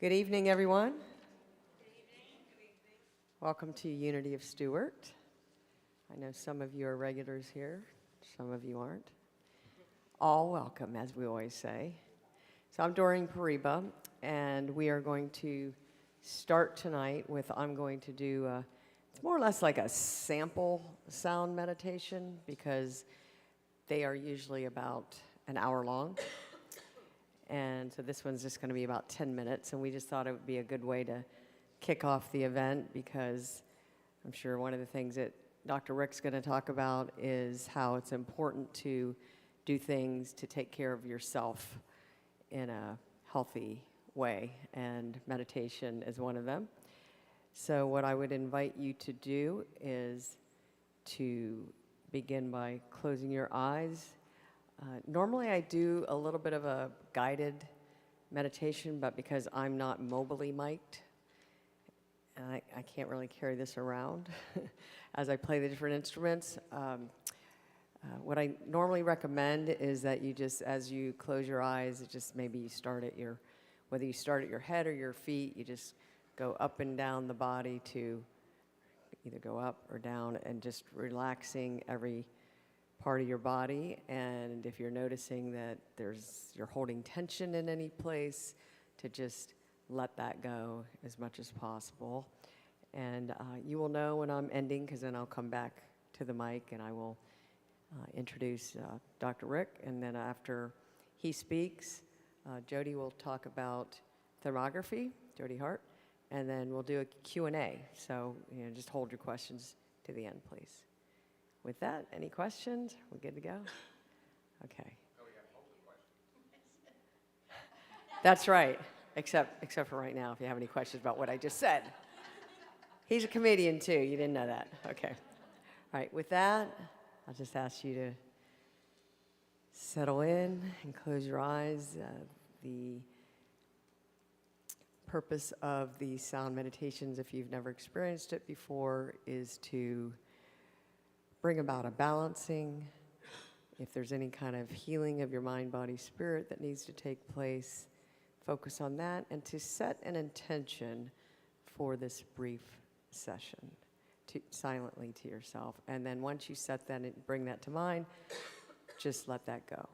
Good evening, everyone. Welcome to Unity of Stuart. I know some of you are regulars here, some of you aren't. All welcome, as we always say. So I'm Doreen Poreba, and we are going to start tonight with, I'm going to do, it's more or less like a sample sound meditation because they are usually about an hour long. And so this one's just going to be about 10 minutes, and we just thought it would be a good way to kick off the event because I'm sure one of the things that Dr. Rick's going to talk about is how it's important to do things to take care of yourself in a healthy way, and meditation is one of them. So what I would invite you to do is to begin by closing your eyes. Normally I do a little bit of a guided meditation, but because I'm not mobily mic'd, and I can't really carry this around as I play the different instruments, what I normally recommend is that you just, as you close your eyes, just maybe you start at your, whether you start at your head or your feet, you just go up and down the body to either go up or down and just relaxing every part of your body. And if you're noticing that you're holding tension in any place, to just let that go as much as possible. And you will know when I'm ending, because then I'll come back to the mic and I will introduce Dr. Rick. And then after he speaks, Jody will talk about thermography, Jody Hart, and then we'll do a Q&A. So just hold your questions to the end, please. With that, any questions? We're good to go? Okay. Oh, we got to hold the questions. That's right, except for right now, if you have any questions about what I just said. He's a comedian, too. You didn't know that. Okay. All right, with that, I'll just ask you to settle in and close your eyes. The purpose of the sound meditations, if you've never experienced it before, is to bring about a balancing. If there's any kind of healing of your mind, body, spirit that needs to take place, focus on that, and to set an intention for this brief session silently to yourself. And then once you set that and bring that to mind, just let that go.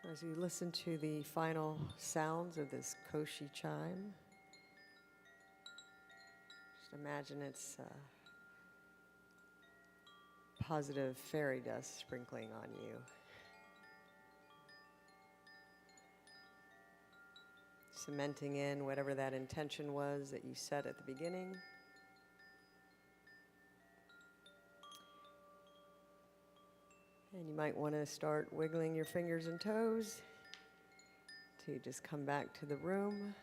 So as you listen to the final sounds of this Koshi chime, just imagine it's positive fairy dust sprinkling on you. Cementing in whatever that intention was that you set at the beginning. And you might want to start wiggling your fingers and toes to just come back to the room.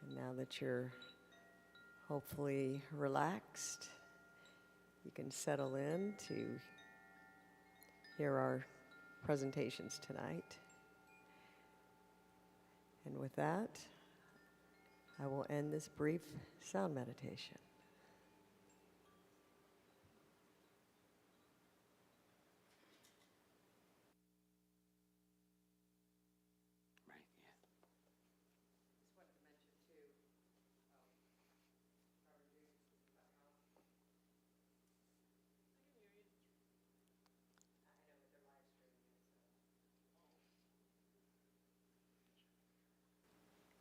And now that you're hopefully relaxed, you can settle in to hear our presentations tonight. And with that, I will end this brief sound meditation.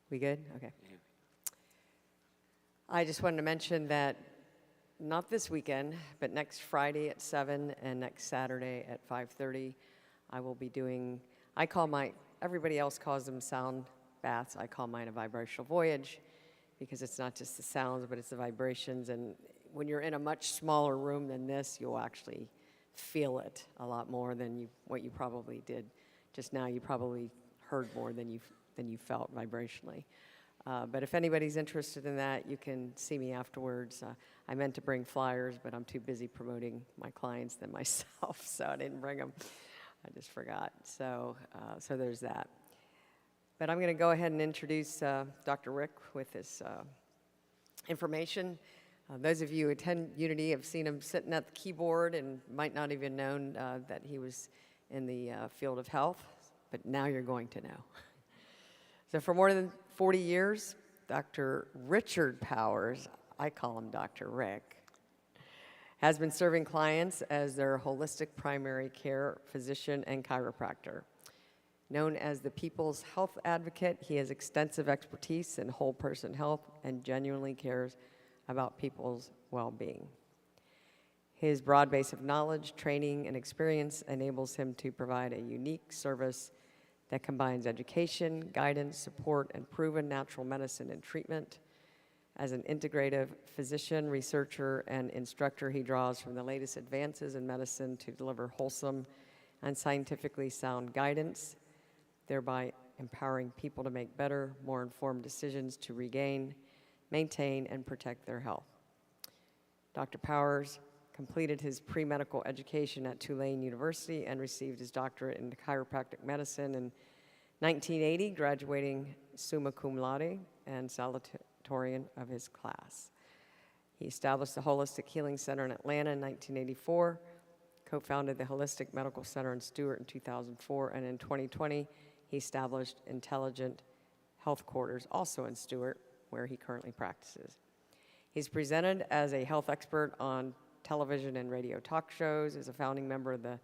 We good? Okay. Yeah. I just wanted to mention that not this weekend, but next Friday at 7 and next Saturday at 5:30, I will be doing, everybody else calls them sound baths. I call mine a vibrational voyage because it's not just the sounds, but it's the vibrations. And when you're in a much smaller room than this, you'll actually feel it a lot more than what you probably did just now. You probably heard more than you felt vibrationally. But if anybody's interested in that, you can see me afterwards. I meant to bring flyers, but I'm too busy promoting my clients than myself, so I didn't bring them. I just forgot. So there's that. But I'm going to go ahead and introduce Dr. Rick with this information. Those of you who attend Unity have seen him sitting at the keyboard and might not even known that he was in the field of health, but now you're going to know. So for more than 40 years, Dr. Richard Powers, I call him Dr. Rick, has been serving clients as their holistic primary care physician and chiropractor. Known as the People's Health Advocate, he has extensive expertise in whole person health and genuinely cares about people's well-being. His broad base of knowledge, training, and experience enables him to provide a unique service that combines education, guidance, support, and proven natural medicine and treatment. As an integrative physician, researcher, and instructor, he draws from the latest advances in medicine to deliver wholesome and scientifically sound guidance, thereby empowering people to make better, more informed decisions to regain, maintain, and protect their health. Dr. Powers completed his pre-medical education at Tulane University and received his doctorate in chiropractic medicine in 1980, graduating summa cum laude and salutatorian of his class. He established the Holistic Healing Center in Atlanta in 1984, co-founded the Holistic Medical Center in Stuart in 2004, and in 2020, he established Intelligent Health Quarters, also in Stuart, where he currently practices. He's presented as a health expert on television and radio talk shows, is a founding member of the,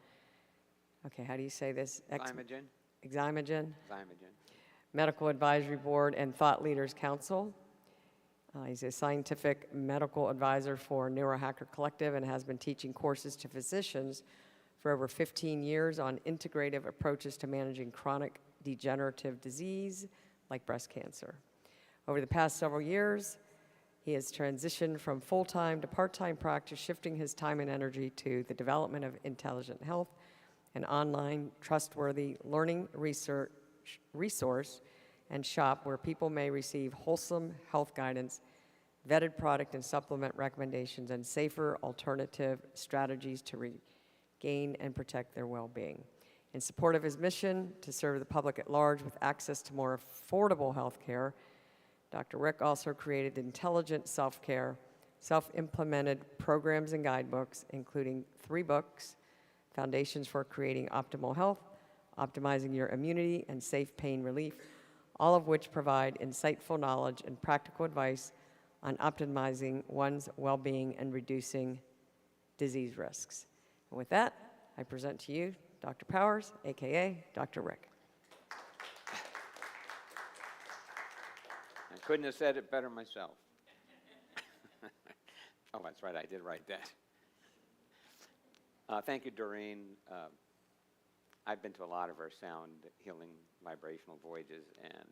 how do you say this? Zymogen Medical Advisory Board and Thought Leaders Council. He's a scientific medical advisor for Neurohacker Collective and has been teaching courses to physicians for over 15 years on integrative approaches to managing chronic degenerative disease like breast cancer. Over the past several years, he has transitioned from full-time to part-time practice, shifting his time and energy to the development of Intelligent Health, an online, trustworthy learning resource and shop where people may receive wholesome health guidance, vetted product and supplement recommendations, and safer alternative strategies to regain and protect their well-being. In support of his mission to serve the public at large with access to more affordable health care, Dr. Rick also created intelligent self-care, self-implemented programs and guidebooks, including 3 books, Foundations for Creating Optimal Health, Optimizing Your Immunity, and Safe Pain Relief, all of which provide insightful knowledge and practical advice on optimizing one's well-being and reducing disease risks. And with that, I present to you Dr. Powers, AKA Dr. Rick. I couldn't have said it better myself. Oh, that's right, I did write that. Thank you, Doreen. I've been to a lot of our sound healing vibrational voyages, and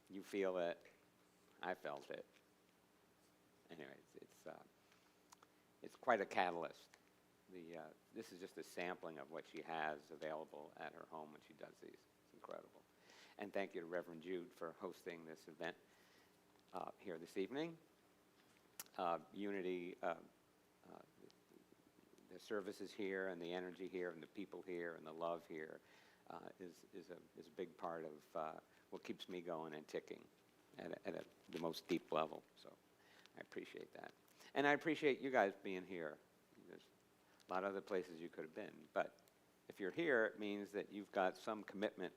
you feel it. I felt it. Anyway, it's quite a catalyst. This is just a sampling of what she has available at her home when she does these. It's incredible. And thank you to Reverend Jude for hosting this event here this evening. Unity, the services here and the energy here and the people here and the love here is a big part of what keeps me going and ticking at the most deep level. So I appreciate that. And I appreciate you guys being here. There's a lot of other places you could have been. But if you're here, it means that you've got some commitment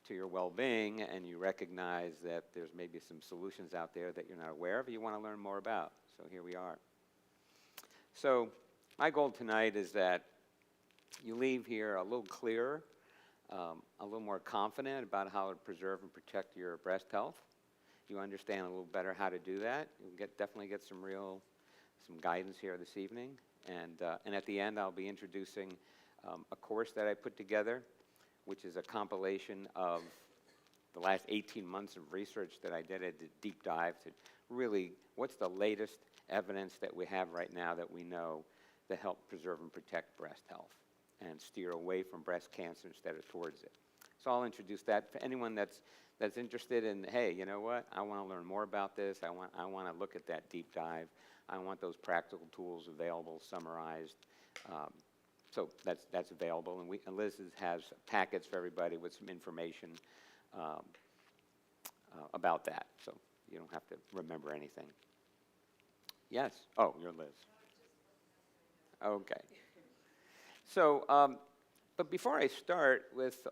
to your well-being, and you recognize that there's maybe some solutions out there that you're not aware of, you want to learn more about. So here we are. So my goal tonight is that you leave here a little clearer, a little more confident about how to preserve and protect your breast health. You understand a little better how to do that. You'll definitely get some guidance here this evening. And at the end, I'll be introducing a course that I put together, which is a compilation of the last 18 months of research that I did. I did a deep dive to really what's the latest evidence that we have right now that we know to help preserve and protect breast health and steer away from breast cancer instead of towards it. So I'll introduce that for anyone that's interested in, hey, you know what, I want to learn more about this. I want to look at that deep dive. I want those practical tools available, summarized. So that's available, and Liz has packets for everybody with some information about that, so you don't have to remember anything. Yes? Oh, you're Liz. Okay. So, but before I start with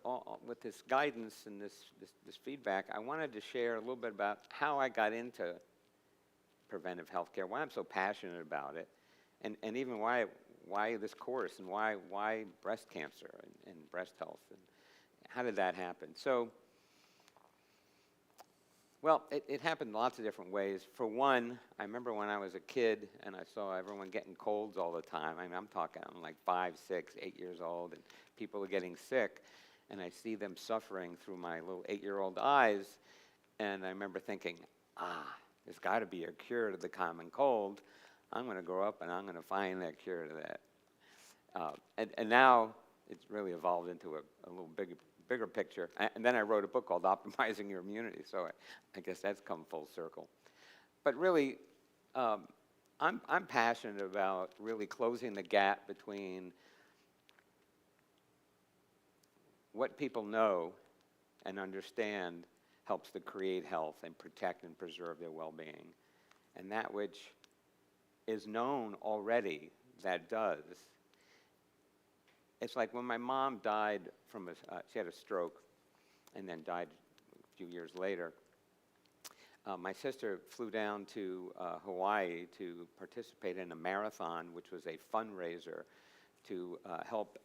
this guidance and this feedback, I wanted to share a little bit about how I got into preventive health care, why I'm so passionate about it, and even why this course and why breast cancer and breast health, and how did that happen? So, well, it happened lots of different ways. For one, I remember when I was a kid and I saw everyone getting colds all the time. I mean, I'm like 5, 6, 8 years old, and people are getting sick, and I see them suffering through my little 8-year-old eyes, and I remember thinking, there's got to be a cure to the common cold. I'm going to grow up and I'm going to find that cure to that. And now it's really evolved into a little bigger picture. And then I wrote a book called Optimizing Your Immunity, so I guess that's come full circle. But really, I'm passionate about really closing the gap between what people know and understand helps to create health and protect and preserve their well-being, and that which is known already that does. It's like when my mom died she had a stroke and then died a few years later. My sister flew down to Hawaii to participate in a marathon, which was a fundraiser to help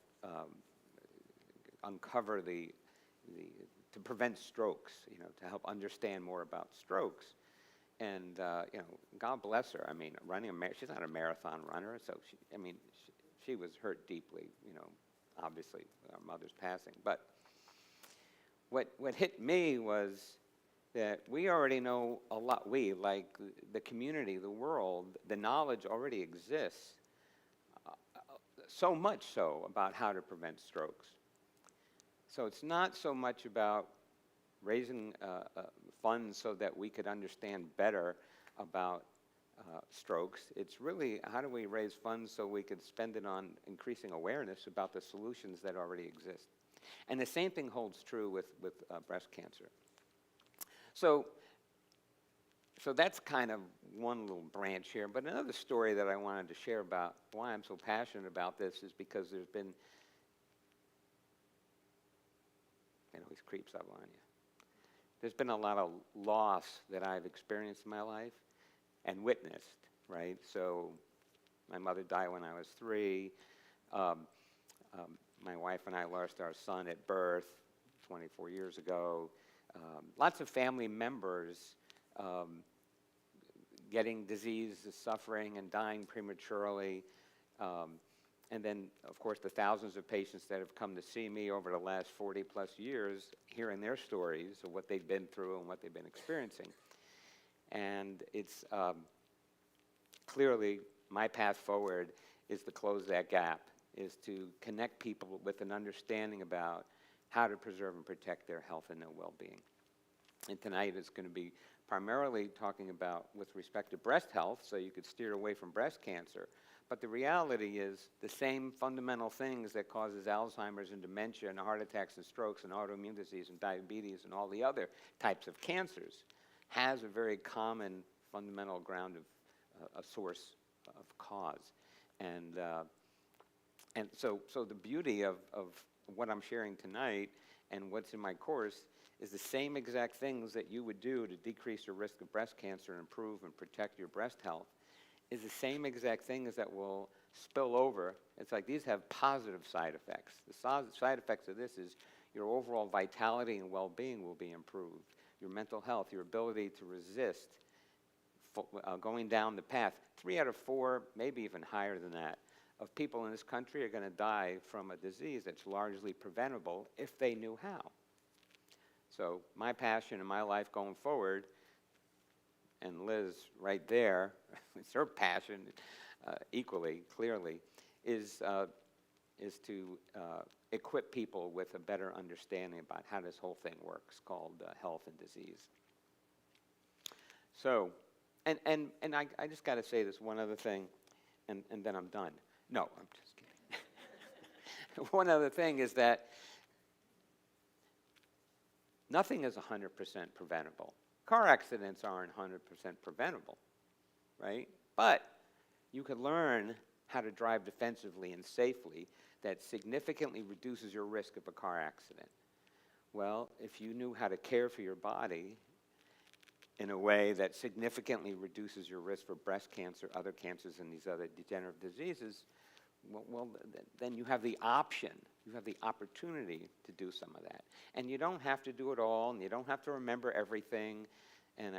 uncover to prevent strokes, to help understand more about strokes. And, God bless her. I mean, she's not a marathon runner, so she was hurt deeply, obviously, with our mother's passing. But what hit me was that we already know a lot. We, like the community, the world, the knowledge already exists, so much so about how to prevent strokes. So it's not so much about raising funds so that we could understand better about strokes. It's really how do we raise funds so we could spend it on increasing awareness about the solutions that already exist. And the same thing holds true with breast cancer. So that's kind of one little branch here. But another story that I wanted to share about why I'm so passionate about this is because there's been, it always creeps up on you. There's been a lot of loss that I've experienced in my life and witnessed, right? So my mother died when I was 3. My wife and I lost our son at birth 24 years ago. Lots of family members getting disease, suffering, and dying prematurely. And then, of course, the thousands of patients that have come to see me over the last 40-plus years, hearing their stories of what they've been through and what they've been experiencing. And it's clearly my path forward is to close that gap, is to connect people with an understanding about how to preserve and protect their health and their well-being. And tonight is going to be primarily talking about with respect to breast health, so you could steer away from breast cancer. But the reality is the same fundamental things that causes Alzheimer's and dementia and heart attacks and strokes and autoimmune disease and diabetes and all the other types of cancers has a very common fundamental ground of a source of cause. And so the beauty of what I'm sharing tonight and what's in my course is the same exact things that you would do to decrease your risk of breast cancer and improve and protect your breast health is the same exact things that will spill over. It's like these have positive side effects. The side effects of this is your overall vitality and well-being will be improved, your mental health, your ability to resist going down the path. 3 out of 4, maybe even higher than that, of people in this country are going to die from a disease that's largely preventable if they knew how. So my passion in my life going forward, and Liz right there, it's her passion equally, clearly, is to equip people with a better understanding about how this whole thing works, called health and disease. So, and I just got to say this one other thing, and then I'm done. No, I'm just kidding. One other thing is that nothing is 100% preventable. Car accidents aren't 100% preventable, right? But you can learn how to drive defensively and safely that significantly reduces your risk of a car accident. Well, if you knew how to care for your body in a way that significantly reduces your risk for breast cancer, other cancers, and these other degenerative diseases, well, then you have the option, you have the opportunity to do some of that. And you don't have to do it all, and you don't have to remember everything. And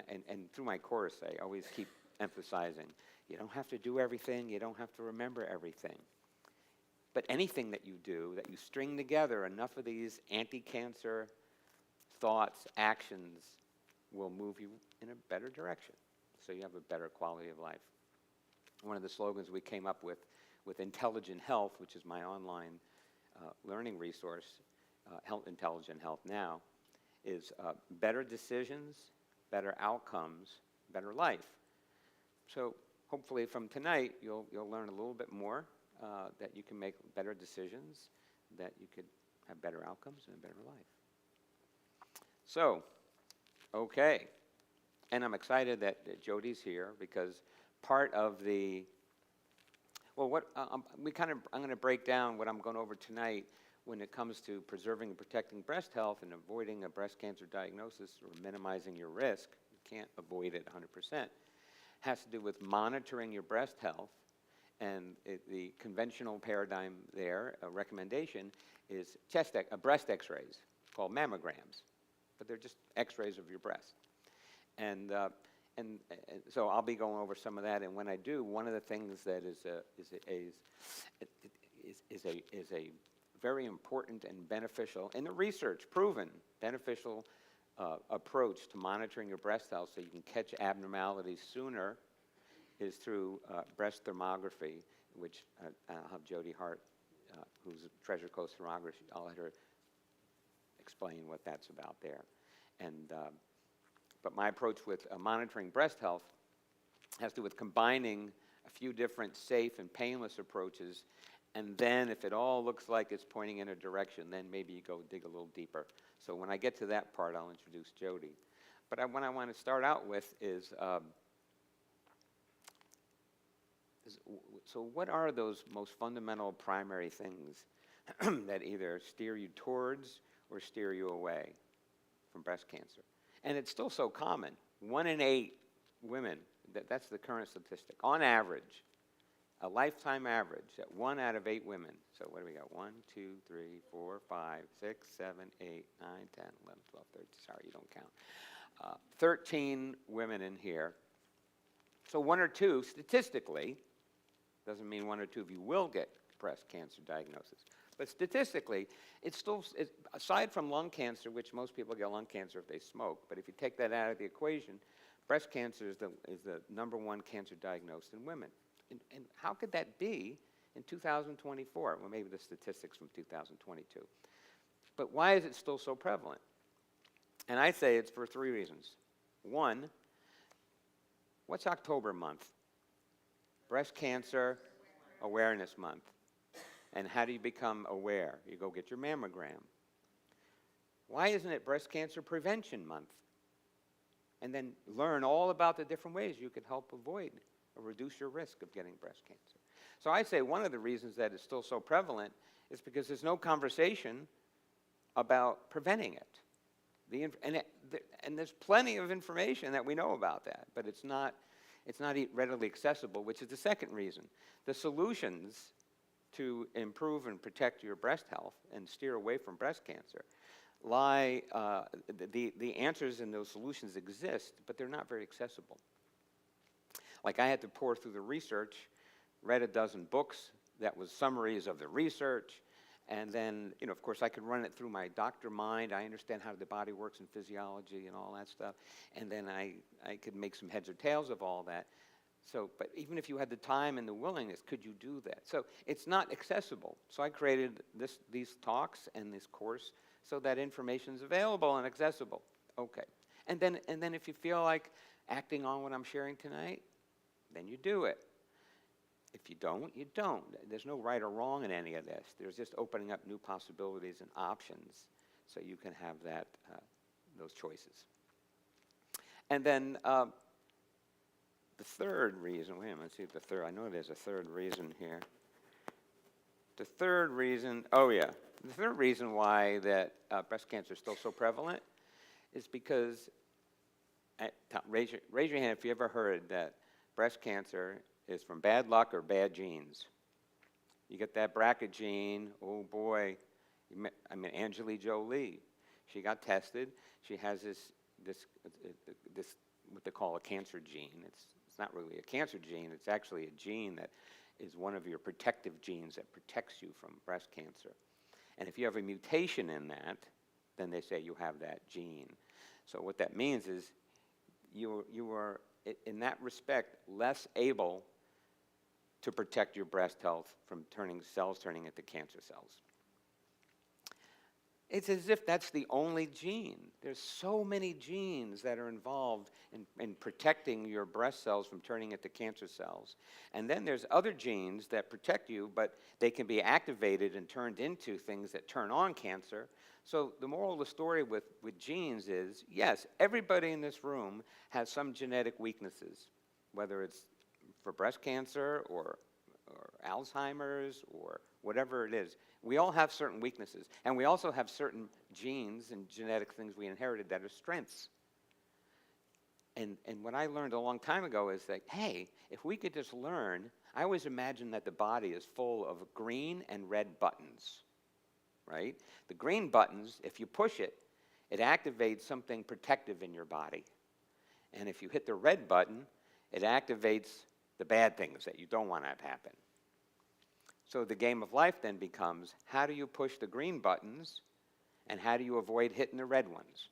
through my course, I always keep emphasizing, you don't have to do everything, you don't have to remember everything. But anything that you do, that you string together enough of these anti-cancer thoughts, actions, will move you in a better direction, so you have a better quality of life. One of the slogans we came up with Intelligent Health, which is my online learning resource, Intelligent Health Now, is better decisions, better outcomes, better life. So hopefully from tonight, you'll learn a little bit more, that you can make better decisions, that you could have better outcomes and a better life. So, okay. And I'm excited that Jody's here because part of the, well, I'm going to break down what I'm going over tonight when it comes to preserving and protecting breast health and avoiding a breast cancer diagnosis or minimizing your risk. You can't avoid it 100%. Has to do with monitoring your breast health. And the conventional paradigm there, a recommendation, is breast x-rays called mammograms. But they're just x-rays of your breast. And so I'll be going over some of that. And when I do, one of the things that is a very important and beneficial, in the research proven beneficial approach to monitoring your breast health so you can catch abnormalities sooner, is through breast thermography, which I'll have Jody Hart, who's a Treasure Coast thermographer, I'll let her explain what that's about there. And but my approach with monitoring breast health has to do with combining a few different safe and painless approaches, and then if it all looks like it's pointing in a direction, then maybe you go dig a little deeper. So when I get to that part, I'll introduce Jody. But what I want to start out with is so what are those most fundamental primary things that either steer you towards or steer you away from breast cancer? And it's still so common. 1 in 8 women, that's the current statistic, on average, a lifetime average that 1 out of 8 women, so what do we got? 1, 2, 3, 4, 5, 6, 7, 8, 9, 10, 11, 12, 13, sorry, you don't count. 13 women in here. So 1 or 2, statistically, doesn't mean 1 or 2 of you will get breast cancer diagnosis. But statistically, aside from lung cancer, which most people get lung cancer if they smoke, but if you take that out of the equation, breast cancer is the number 1 cancer diagnosed in women. And how could that be in 2024? Well, maybe the statistics from 2022. But why is it still so prevalent? And I say it's for 3 reasons. 1, what's October month? Breast Cancer Awareness Month. And how do you become aware? You go get your mammogram. Why isn't it Breast Cancer Prevention Month? And then learn all about the different ways you could help avoid or reduce your risk of getting breast cancer. So I say one of the reasons that it's still so prevalent is because there's no conversation about preventing it. And there's plenty of information that we know about that, but it's not readily accessible, which is the second reason. The solutions to improve and protect your breast health and steer away from breast cancer lie, the answers and those solutions exist, but they're not very accessible. Like I had to pour through the research, read a dozen books that was summaries of the research, and then, of course, I could run it through my doctor mind. I understand how the body works in physiology and all that stuff, and then I could make some heads or tails of all that. So, but even if you had the time and the willingness, could you do that? So it's not accessible. So I created these talks and this course so that information is available and accessible. Okay. And then if you feel like acting on what I'm sharing tonight, then you do it. If you don't, you don't. There's no right or wrong in any of this. There's just opening up new possibilities and options so you can have those choices. And then the third reason, wait a minute, let's see if I know there's a third reason here. The third reason why that breast cancer is still so prevalent is because, raise your hand if you ever heard that breast cancer is from bad luck or bad genes. You get that BRCA gene, oh boy, Angelina Jolie, she got tested, she has this what they call a cancer gene. It's not really a cancer gene, it's actually a gene that is one of your protective genes that protects you from breast cancer. And if you have a mutation in that, then they say you have that gene. So what that means is you are, in that respect, less able to protect your breast health from cells turning into cancer cells. It's as if that's the only gene. There's so many genes that are involved in protecting your breast cells from turning into cancer cells. And then there's other genes that protect you, but they can be activated and turned into things that turn on cancer. So the moral of the story with genes is, yes, everybody in this room has some genetic weaknesses, whether it's for breast cancer or Alzheimer's or whatever it is. We all have certain weaknesses, and we also have certain genes and genetic things we inherited that are strengths. And what I learned a long time ago is that, hey, if we could just learn, I always imagine that the body is full of green and red buttons, right? The green buttons, if you push it, it activates something protective in your body. And if you hit the red button, it activates the bad things that you don't want to have happen. So the game of life then becomes, how do you push the green buttons, and how do you avoid hitting the red ones?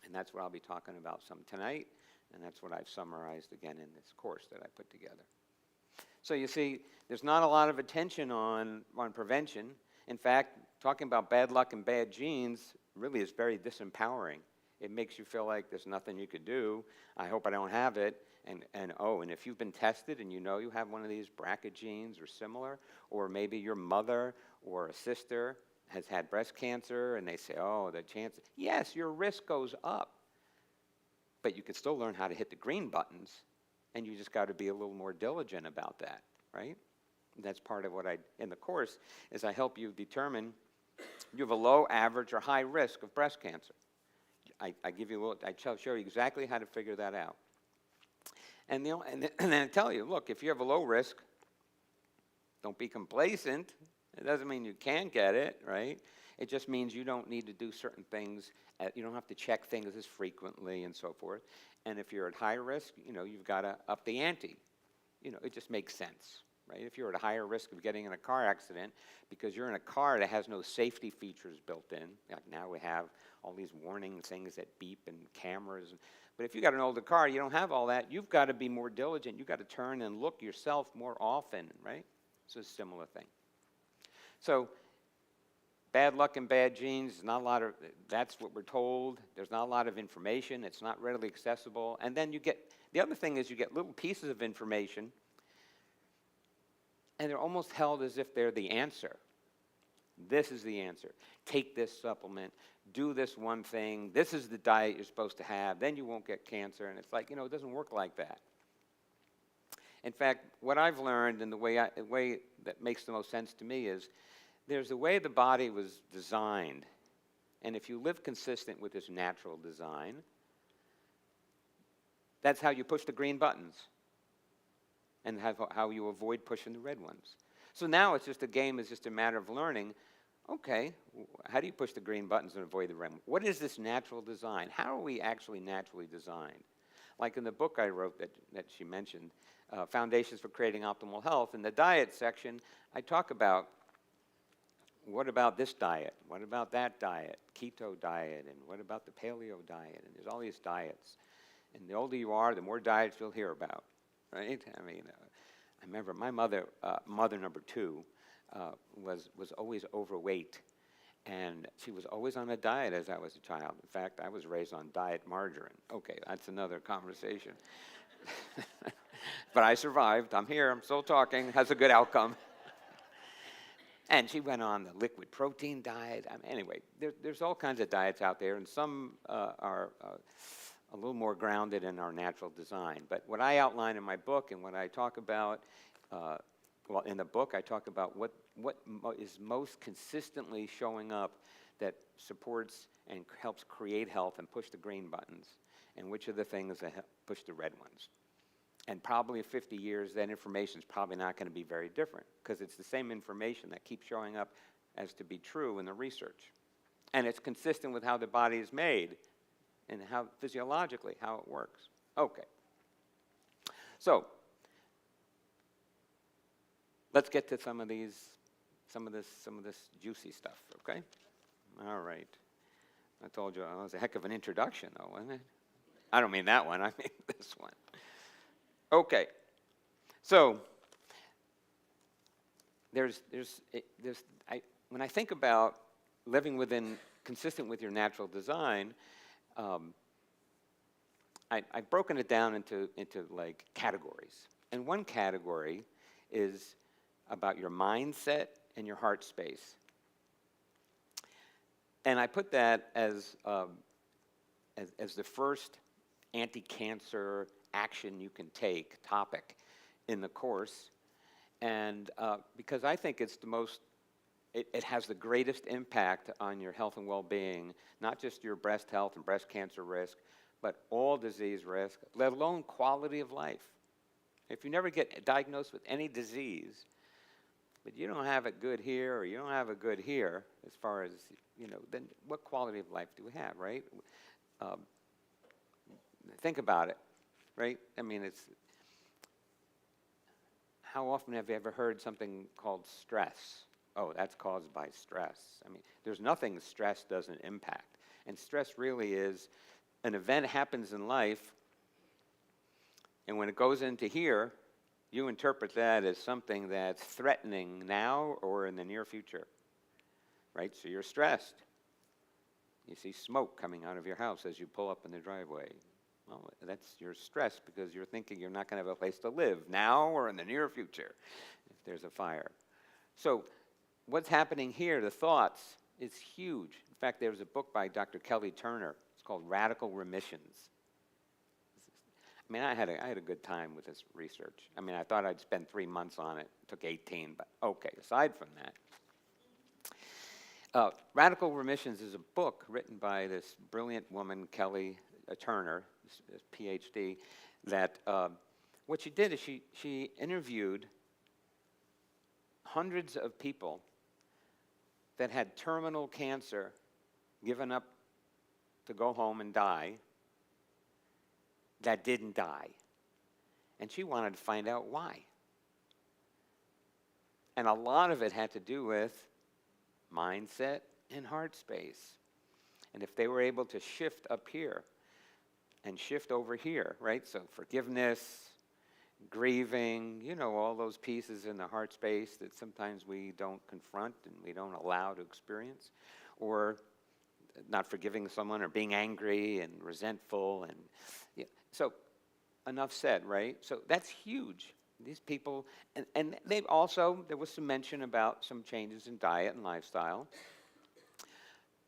And that's what I'll be talking about some tonight, and that's what I've summarized again in this course that I put together. So you see, there's not a lot of attention on prevention. In fact, talking about bad luck and bad genes really is very disempowering. It makes you feel like there's nothing you could do. I hope I don't have it. And if you've been tested and you know you have one of these BRCA genes or similar, or maybe your mother or a sister has had breast cancer and they say, oh, the chance, yes, your risk goes up. But you can still learn how to hit the green buttons, and you just got to be a little more diligent about that, right? And that's part of what in the course, is I help you determine you have a low, average, or high risk of breast cancer. I show you exactly how to figure that out. And then I tell you, look, if you have a low risk, Don't be complacent. It doesn't mean you can't get it, right? It just means you don't need to do certain things. You don't have to check things as frequently and so forth. And if you're at high risk, you've got to up the ante. It just makes sense, right? If you're at a higher risk of getting in a car accident because you're in a car that has no safety features built in, like now we have all these warning things that beep and cameras. But if you got an older car, you don't have all that. You've got to be more diligent. You've got to turn and look yourself more often, right? It's a similar thing. So bad luck and bad genes, that's what we're told. There's not a lot of information. It's not readily accessible. And then the other thing is you get little pieces of information, and they're almost held as if they're the answer. This is the answer. Take this supplement. Do this one thing. This is the diet you're supposed to have. Then you won't get cancer. And it's like, it doesn't work like that. In fact, what I've learned and the way that makes the most sense to me is there's a way the body was designed. And if you live consistent with this natural design, that's how you push the green buttons and how you avoid pushing the red ones. So now it's just a matter of learning, okay, how do you push the green buttons and avoid the red ones? What is this natural design? How are we actually naturally designed? Like in the book I wrote that she mentioned, Foundations for Creating Optimal Health, in the diet section, I talk about what about this diet? What about that diet? Keto diet, and what about the paleo diet? And there's all these diets. And the older you are, the more diets you'll hear about, right? I mean, I remember my mother number 2, was always overweight, and she was always on a diet as I was a child. In fact, I was raised on diet margarine. Okay, that's another conversation. But I survived. I'm here. I'm still talking. Has a good outcome. And she went on the liquid protein diet. Anyway, there's all kinds of diets out there, and some are a little more grounded in our natural design. But what I outline in my book and what I talk about, in the book I talk about what is most consistently showing up that supports and helps create health and push the green buttons, and which are the things that push the red ones. And probably in 50 years, that information is probably not going to be very different because it's the same information that keeps showing up as to be true in the research. And it's consistent with how the body is made and how physiologically, how it works. Okay. So, let's get to some of this juicy stuff, okay? All right. I told you it was a heck of an introduction, though, wasn't it? I don't mean that one. I mean this one. Okay. So when I think about living consistent with your natural design, I've broken it down into like categories. And one category is about your mindset and your heart space. And I put that as the first anti-cancer action you can take topic in the course. And because I think it's it has the greatest impact on your health and well-being, not just your breast health and breast cancer risk, but all disease risk, let alone quality of life. If you never get diagnosed with any disease, but you don't have it good here or you don't have it good here, as far as, then what quality of life do we have, right? Think about it, right? I mean, how often have you ever heard something called stress? Oh, that's caused by stress. I mean, there's nothing stress doesn't impact. And stress really is an event happens in life, and when it goes into here, you interpret that as something that's threatening now or in the near future, right? So you're stressed. You see smoke coming out of your house as you pull up in the driveway. Well, you're stressed because you're thinking you're not going to have a place to live now or in the near future if there's a fire. So what's happening here, the thoughts, is huge. In fact, there's a book by Dr. Kelly Turner. It's called Radical Remissions. I mean, I had a good time with this research. I mean, I thought I'd spend 3 months on it. It took 18, but okay, aside from that. Radical Remissions is a book written by this brilliant woman, Kelly Turner, this PhD, that what she did is she interviewed hundreds of people that had terminal cancer given up to go home and die that didn't die. And she wanted to find out why. And a lot of it had to do with mindset and heart space. And if they were able to shift up here and shift over here, right? So forgiveness, grieving, all those pieces in the heart space that sometimes we don't confront and we don't allow to experience, or not forgiving someone or being angry and resentful. And so enough said, right? So that's huge. These people, and they've also, there was some mention about some changes in diet and lifestyle,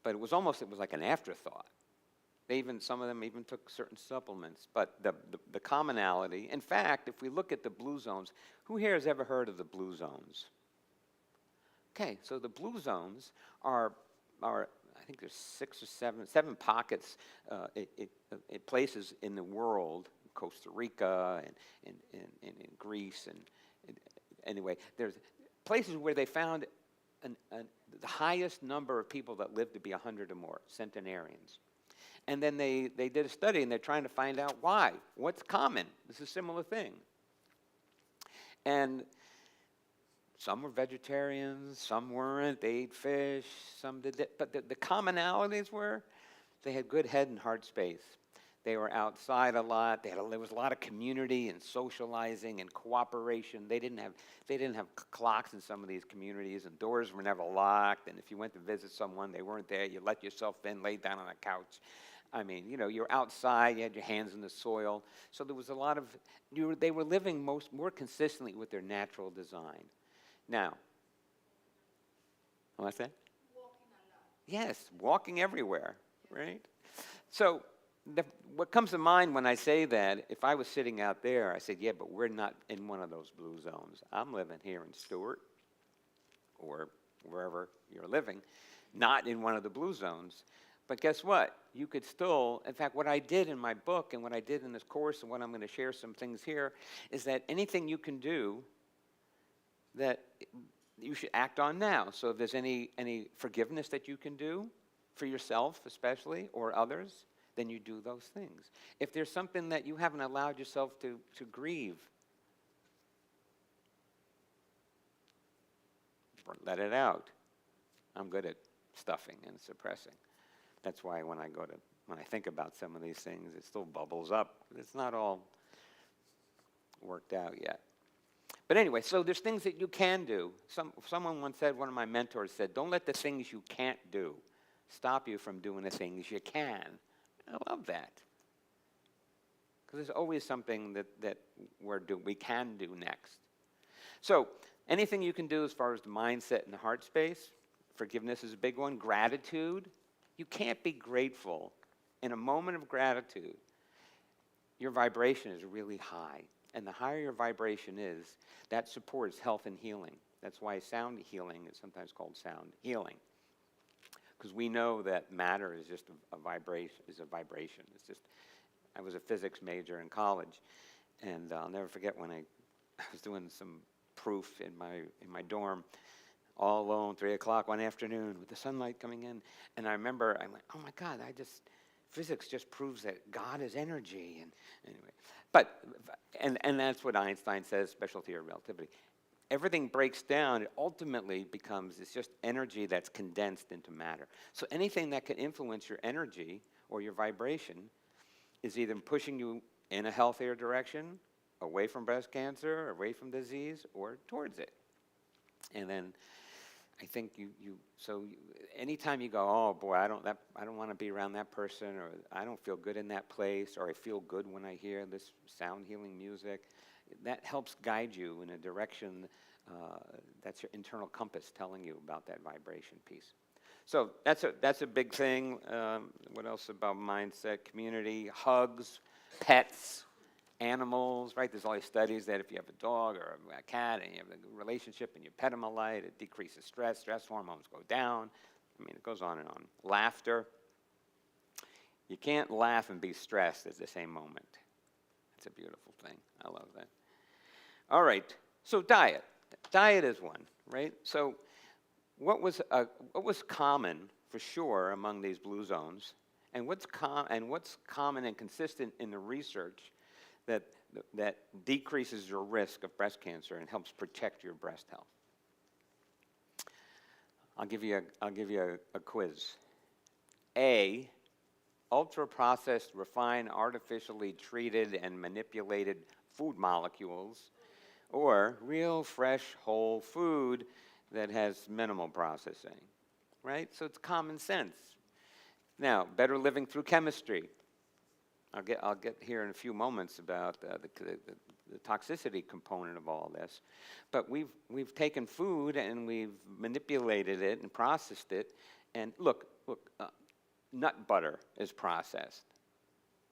but it was like an afterthought. Some of them even took certain supplements. But the commonality, in fact, if we look at the blue zones, who here has ever heard of the blue zones? Okay, so the blue zones are I think there's 6 or 7 pockets, places in the world, Costa Rica and in Greece, and anyway, there's places where they found the highest number of people that lived to be 100 or more, centenarians. And then they did a study, and they're trying to find out why. What's common? This is a similar thing. And some were vegetarians, some weren't. They ate fish, some did it. But the commonalities were they had good head and heart space. They were outside a lot. There was a lot of community and socializing and cooperation. They didn't have clocks in some of these communities, and doors were never locked. And if you went to visit someone, they weren't there. You let yourself in, lay down on a couch. I mean, you're outside. You had your hands in the soil. So there was a lot of. They were living more consistently with their natural design. Now, what's that? Walking a lot. Yes, walking everywhere, right? So. What comes to mind when I say that, if I was sitting out there, I said, yeah, but we're not in one of those blue zones. I'm living here in Stuart, or wherever you're living, not in one of the blue zones. But guess what? You could still, in fact, what I did in my book and what I did in this course and what I'm going to share some things here is that anything you can do that you should act on now. So if there's any forgiveness that you can do for yourself especially or others, then you do those things. If there's something that you haven't allowed yourself to grieve, let it out. I'm good at stuffing and suppressing. That's why when I think about some of these things, it still bubbles up. It's not all worked out yet. But anyway, so there's things that you can do. Someone once said, one of my mentors said, don't let the things you can't do stop you from doing the things you can. I love that. Because there's always something that we can do next. So anything you can do as far as the mindset and the heart space, forgiveness is a big one, gratitude. You can't be grateful. In a moment of gratitude, your vibration is really high. And the higher your vibration is, that supports health and healing. That's why sound healing is sometimes called sound healing. Because we know that matter is just a vibration. It's just, I was a physics major in college, and I'll never forget when I was doing some proof in my dorm, all alone, 3 o'clock one afternoon with the sunlight coming in, and I remember I went, oh my God, physics just proves that God is energy, and anyway, and that's what Einstein says, special theory of relativity. Everything breaks down, it ultimately it's just energy that's condensed into matter. So anything that can influence your energy or your vibration is either pushing you in a healthier direction, away from breast cancer, away from disease, or towards it. And then I think anytime you go, oh boy, I don't want to be around that person, or I don't feel good in that place, or I feel good when I hear this sound healing music, that helps guide you in a direction that's your internal compass telling you about that vibration piece. So that's a big thing. What else about mindset? Community, hugs, pets, animals, right? There's all these studies that if you have a dog or a cat and you have a relationship and you pet them a lot, it decreases stress. Stress hormones go down. I mean, it goes on and on. Laughter. You can't laugh and be stressed at the same moment. It's a beautiful thing. I love that. All right. So diet. Diet is one, right? So what was common for sure among these blue zones, and what's common and consistent in the research that decreases your risk of breast cancer and helps protect your breast health? I'll give you a quiz. A, ultra-processed, refined, artificially treated, and manipulated food molecules, or real, fresh, whole food that has minimal processing, right? So it's common sense. Now, better living through chemistry. I'll get here in a few moments about the toxicity component of all this. But we've taken food and we've manipulated it and processed it. And look, nut butter is processed,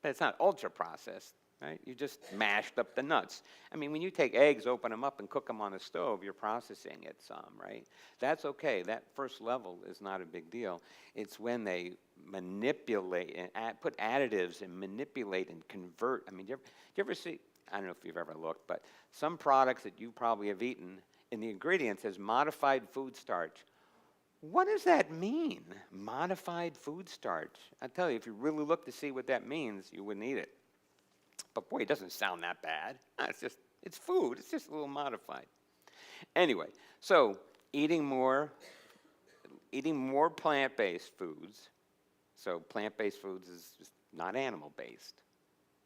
but it's not ultra processed, right? You just mashed up the nuts. I mean, when you take eggs, open them up and cook them on a stove, you're processing it some, right? That's okay. That first level is not a big deal. It's when they manipulate and put additives and manipulate and convert. I mean, do you ever see, I don't know if you've ever looked, but some products that you probably have eaten, in the ingredients says modified food starch. What does that mean, modified food starch? I tell you, if you really look to see what that means, you wouldn't eat it. But boy, it doesn't sound that bad. It's food. It's just a little modified. Anyway, so eating more plant-based foods. So plant-based foods is just not animal-based,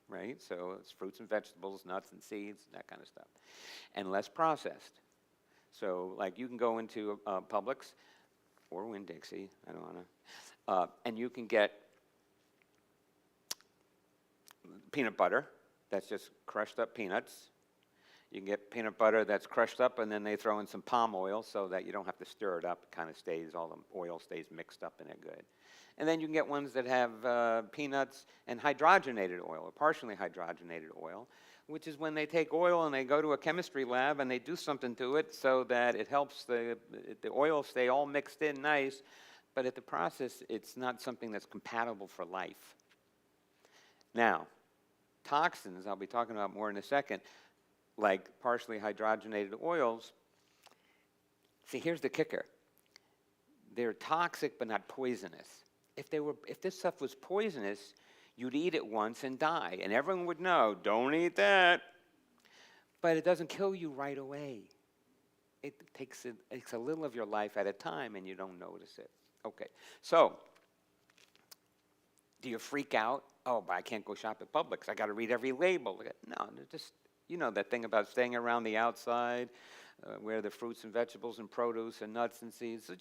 right? So it's fruits and vegetables, nuts and seeds, that kind of stuff. And less processed. So like you can go into Publix or Winn-Dixie, I don't want to, and you can get peanut butter. That's just crushed up peanuts. You can get peanut butter that's crushed up, and then they throw in some palm oil so that you don't have to stir it up. It kind of stays, all the oil stays mixed up in it good. And then you can get ones that have peanuts and hydrogenated oil, or partially hydrogenated oil, which is when they take oil and they go to a chemistry lab and they do something to it so that it helps the oil stay all mixed in nice, but at the process, it's not something that's compatible for life. Now, toxins, I'll be talking about more in a second, like partially hydrogenated oils. See, here's the kicker. They're toxic but not poisonous. If this stuff was poisonous, you'd eat it once and die, and everyone would know, don't eat that. But it doesn't kill you right away. It takes a little of your life at a time, and you don't notice it. Okay, so do you freak out? Oh, but I can't go shop at Publix. I got to read every label. No, just, you know that thing about staying around the outside, where the fruits and vegetables and produce and nuts and seeds. So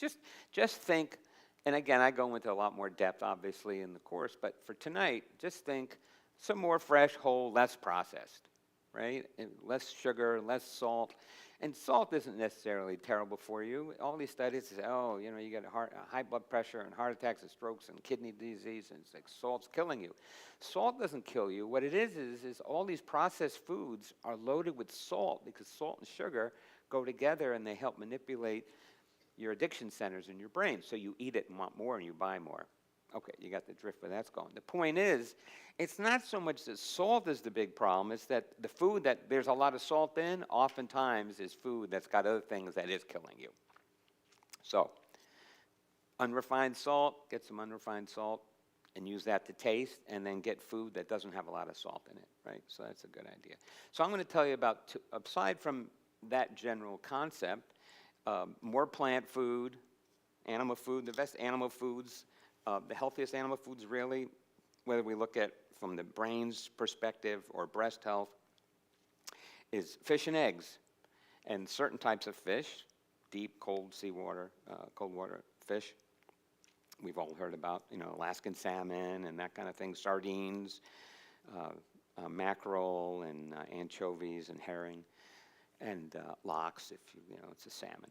just think, and again, I go into a lot more depth, obviously, in the course, but for tonight, just think some more fresh, whole, less processed, right? And less sugar, less salt. And salt isn't necessarily terrible for you. All these studies say, oh, you know, you get high blood pressure and heart attacks and strokes and kidney disease, and it's like salt's killing you. Salt doesn't kill you. What it is all these processed foods are loaded with salt because salt and sugar go together and they help manipulate your addiction centers in your brain. So you eat it and want more and you buy more. Okay, you got the drift where that's going. The point is, it's not so much that salt is the big problem, it's that the food that there's a lot of salt in, oftentimes is food that's got other things that is killing you. So, unrefined salt, get some unrefined salt and use that to taste, and then get food that doesn't have a lot of salt in it, right? So that's a good idea. So I'm going to tell you about, aside from that general concept, more plant food, animal food, the best animal foods, the healthiest animal foods really, whether we look at from the brain's perspective or breast health, is fish and eggs. And certain types of fish, deep, cold seawater, cold water fish, we've all heard about, you know, Alaskan salmon and that kind of thing, sardines, mackerel and anchovies and herring, and lox, if you know, it's a salmon.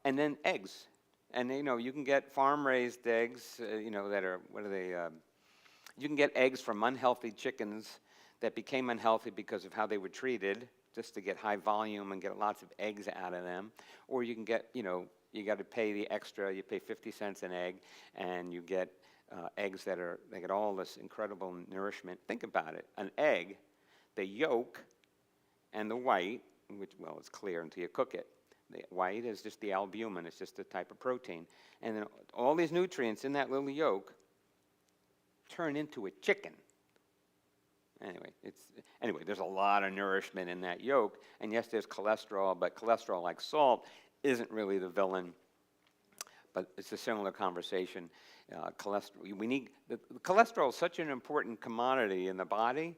And then eggs. And, you know, you can get farm-raised eggs, you know, that are, you can get eggs from unhealthy chickens that became unhealthy because of how they were treated, just to get high volume and get lots of eggs out of them. Or you can get, you know, you got to pay the extra, you pay 50 cents an egg, and you get eggs they get all this incredible nourishment. Think about it. An egg, the yolk and the white, which, well, it's clear until you cook it. The white is just the albumin. It's just a type of protein. And then all these nutrients in that little yolk turn into a chicken. Anyway, there's a lot of nourishment in that yolk. And yes, there's cholesterol, but cholesterol, like salt, isn't really the villain. But it's a similar conversation. Cholesterol is such an important commodity in the body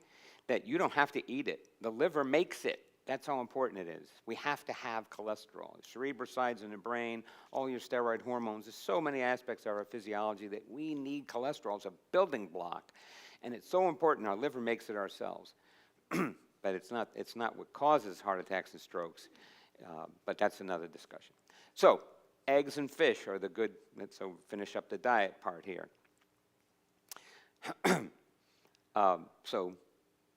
that you don't have to eat it. The liver makes it. That's how important it is. We have to have cholesterol. Cerebral resides in the brain, all your steroid hormones. There's so many aspects of our physiology that we need cholesterol. It's a building block. And it's so important. Our liver makes it ourselves. But it's not what causes heart attacks and strokes. But that's another discussion. So eggs and fish are the good. So finish up the diet part here. So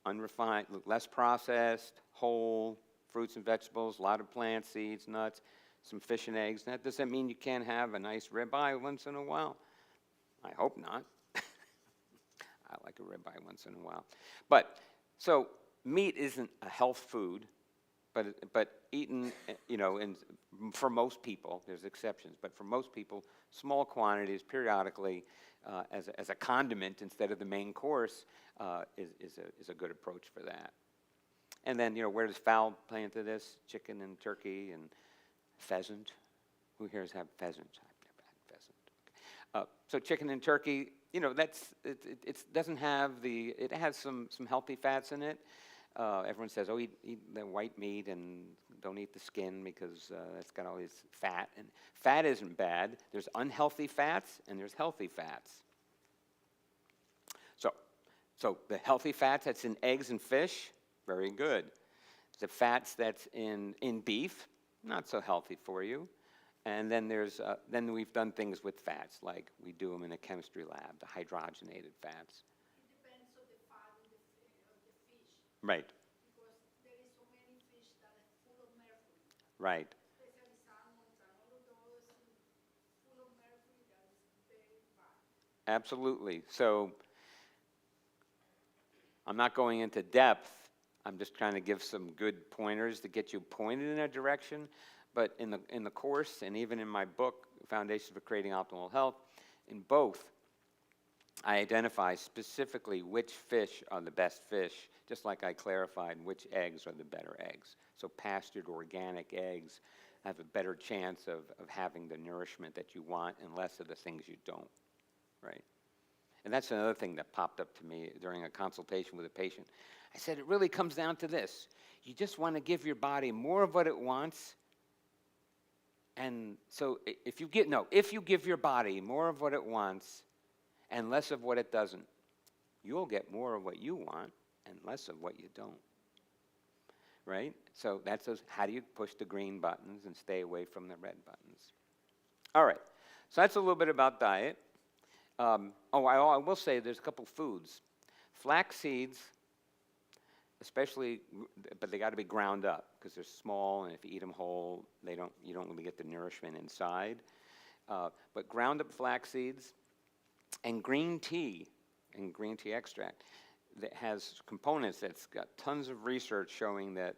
unrefined, less processed, whole fruits and vegetables, a lot of plants, seeds, nuts, some fish and eggs. That doesn't mean you can't have a nice ribeye once in a while. I hope not. I like a ribeye once in a while. But so meat isn't a health food, but eaten, and for most people, there's exceptions, but for most people, small quantities periodically as a condiment instead of the main course is a good approach for that. And then, where does fowl play into this? Chicken and turkey and pheasant. Who here has had pheasant? I've never had pheasant. So chicken and turkey, it doesn't have it has some healthy fats in it. Everyone says, oh, eat the white meat and don't eat the skin because it's got all this fat. And fat isn't bad. There's unhealthy fats and there's healthy fats. So the healthy fats that's in eggs and fish, very good. The fats that's in beef, not so healthy for you. And then then we've done things with fats, like we do them in a chemistry lab, the hydrogenated fats. It depends on the fat of the fish. Right. Because there is so many fish that are full of mercury. Right. Especially salmons and all of those full of mercury that is very bad. Absolutely. So I'm not going into depth. I'm just trying to give some good pointers to get you pointed in a direction. But in the course, and even in my book, Foundations for Creating Optimal Health, in both, I identify specifically which fish are the best fish, just like I clarified which eggs are the better eggs. So pastured organic eggs have a better chance of having the nourishment that you want and less of the things you don't, right? And that's another thing that popped up to me during a consultation with a patient. I said, it really comes down to this. You just want to give your body more of what it wants. And so if you give your body more of what it wants and less of what it doesn't, you'll get more of what you want and less of what you don't. Right? So that's how do you push the green buttons and stay away from the red buttons? All right. So that's a little bit about diet. I will say there's a couple foods. Flax seeds, especially, but they got to be ground up because they're small, and if you eat them whole, you don't really get the nourishment inside. But ground up flax seeds and green tea extract that has components that's got tons of research showing that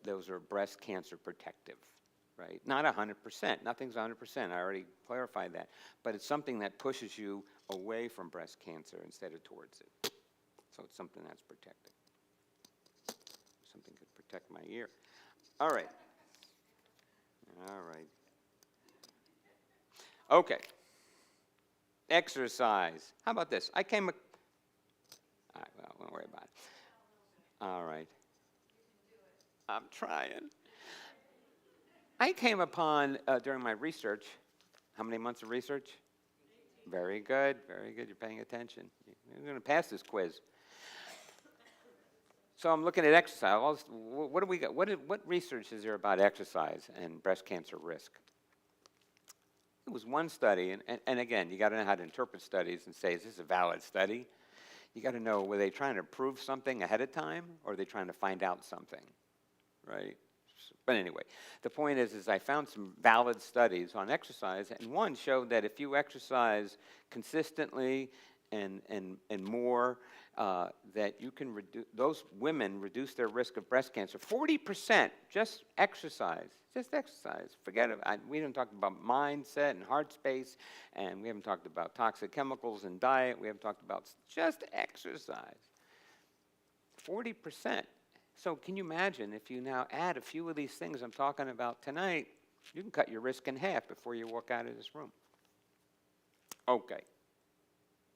those are breast cancer protective. Right? Not 100%. Nothing's 100%. I already clarified that. But it's something that pushes you away from breast cancer instead of towards it. So it's something that's protected. Something could protect my ear. All right. Okay. Exercise. How about this? All right, well, don't worry about it. All right. I'm trying. I came upon, during my research, how many months of research? 18. Very good, you're paying attention. You're going to pass this quiz. So I'm looking at exercise. What do we got? What research is there about exercise and breast cancer risk? It was one study, and again, you got to know how to interpret studies and say, is this a valid study? You got to know, were they trying to prove something ahead of time, or are they trying to find out something, right? But anyway, the point is I found some valid studies on exercise, and one showed that if you exercise consistently and more, that you can reduce, those women reduce their risk of breast cancer. 40%, just exercise. Just exercise. Forget it. We haven't talked about mindset and heart space, and we haven't talked about toxic chemicals and diet. We haven't talked about just exercise. 40%. So can you imagine if you now add a few of these things I'm talking about tonight, you can cut your risk in half before you walk out of this room. Okay.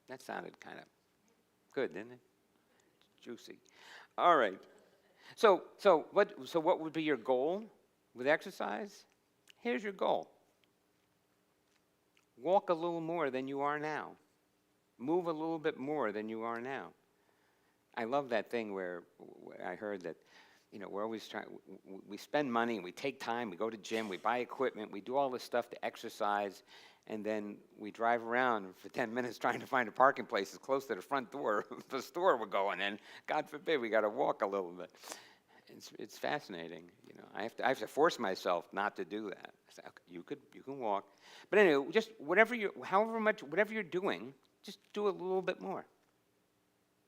That sounded kind of good, didn't it? Juicy. All right. So what would be your goal with exercise? Here's your goal. Walk a little more than you are now. Move a little bit more than you are now. I love that thing where I heard that, we're always trying, we spend money and we take time, we go to gym, we buy equipment, we do all this stuff to exercise, and then we drive around for 10 minutes trying to find a parking place as close to the front door of the store we're going in. God forbid, we got to walk a little bit. It's fascinating, I have to force myself not to do that. I say, okay, you can walk, but anyway, just whatever you're doing, just do a little bit more.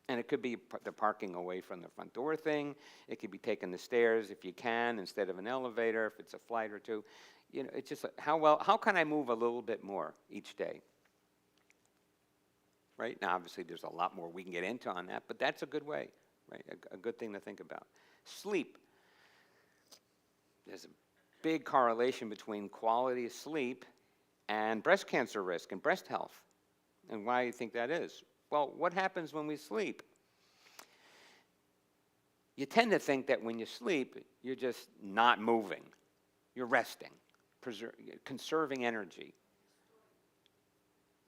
And it could be the parking away from the front door thing. It could be taking the stairs if you can instead of an elevator, if it's a flight or two. It's just how can I move a little bit more each day? Right? Now, obviously, there's a lot more we can get into on that, but that's a good way, right? A good thing to think about. Sleep. There's a big correlation between quality of sleep and breast cancer risk and breast health. And why do you think that is? Well, what happens when we sleep? You tend to think that when you sleep, you're just not moving. You're resting, conserving energy.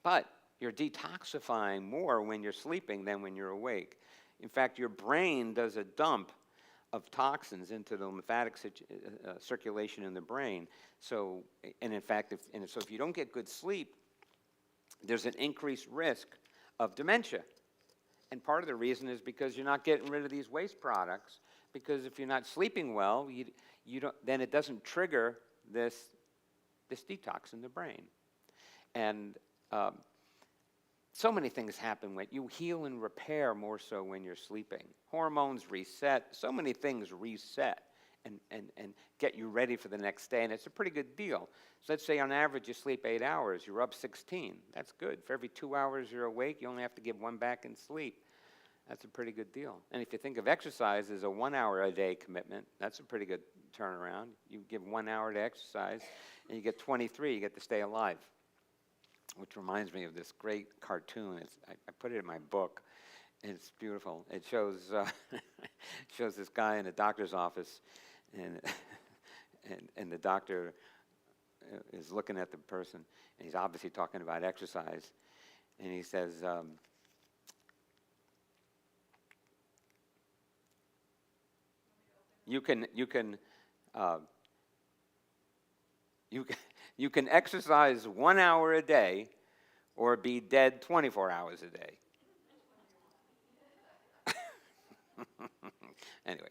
But you're detoxifying more when you're sleeping than when you're awake. In fact, your brain does a dump of toxins into the lymphatic circulation in the brain. So, and in fact, if you don't get good sleep, there's an increased risk of dementia. And part of the reason is because you're not getting rid of these waste products, because if you're not sleeping well, then it doesn't trigger this detox in the brain. And so many things happen when you heal and repair more so when you're sleeping. Hormones reset, so many things reset and get you ready for the next day, and it's a pretty good deal. So let's say on average you sleep 8 hours, you're up 16. That's good. For every 2 hours you're awake, you only have to give 1 back in sleep. That's a pretty good deal. And if you think of exercise as a 1 hour a day commitment, that's a pretty good turnaround. You give 1 hour to exercise, and you get 23, you get to stay alive. Which reminds me of this great cartoon. I put it in my book, and it's beautiful. It shows shows this guy in a doctor's office, and the doctor is looking at the person, and he's obviously talking about exercise, and he says, you can exercise 1 hour a day or be dead 24 hours a day. Anyway,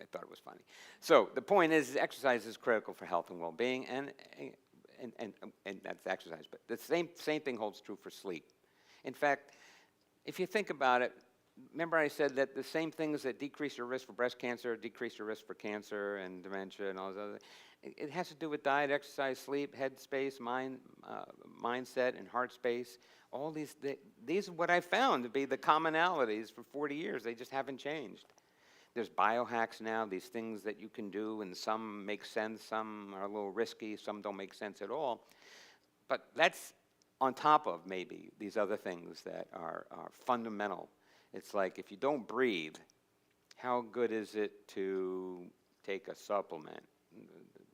I thought it was funny. So the point is, exercise is critical for health and well-being, and that's exercise. But the same thing holds true for sleep. In fact, if you think about it, remember I said that the same things that decrease your risk for breast cancer, decrease your risk for cancer and dementia and all those other things. It has to do with diet, exercise, sleep, head space, mindset, and heart space. All these are what I found to be the commonalities for 40 years. They just haven't changed. There's biohacks now, these things that you can do, and some make sense, some are a little risky, some don't make sense at all. But that's on top of maybe these other things that are fundamental. It's like if you don't breathe, how good is it to take a supplement?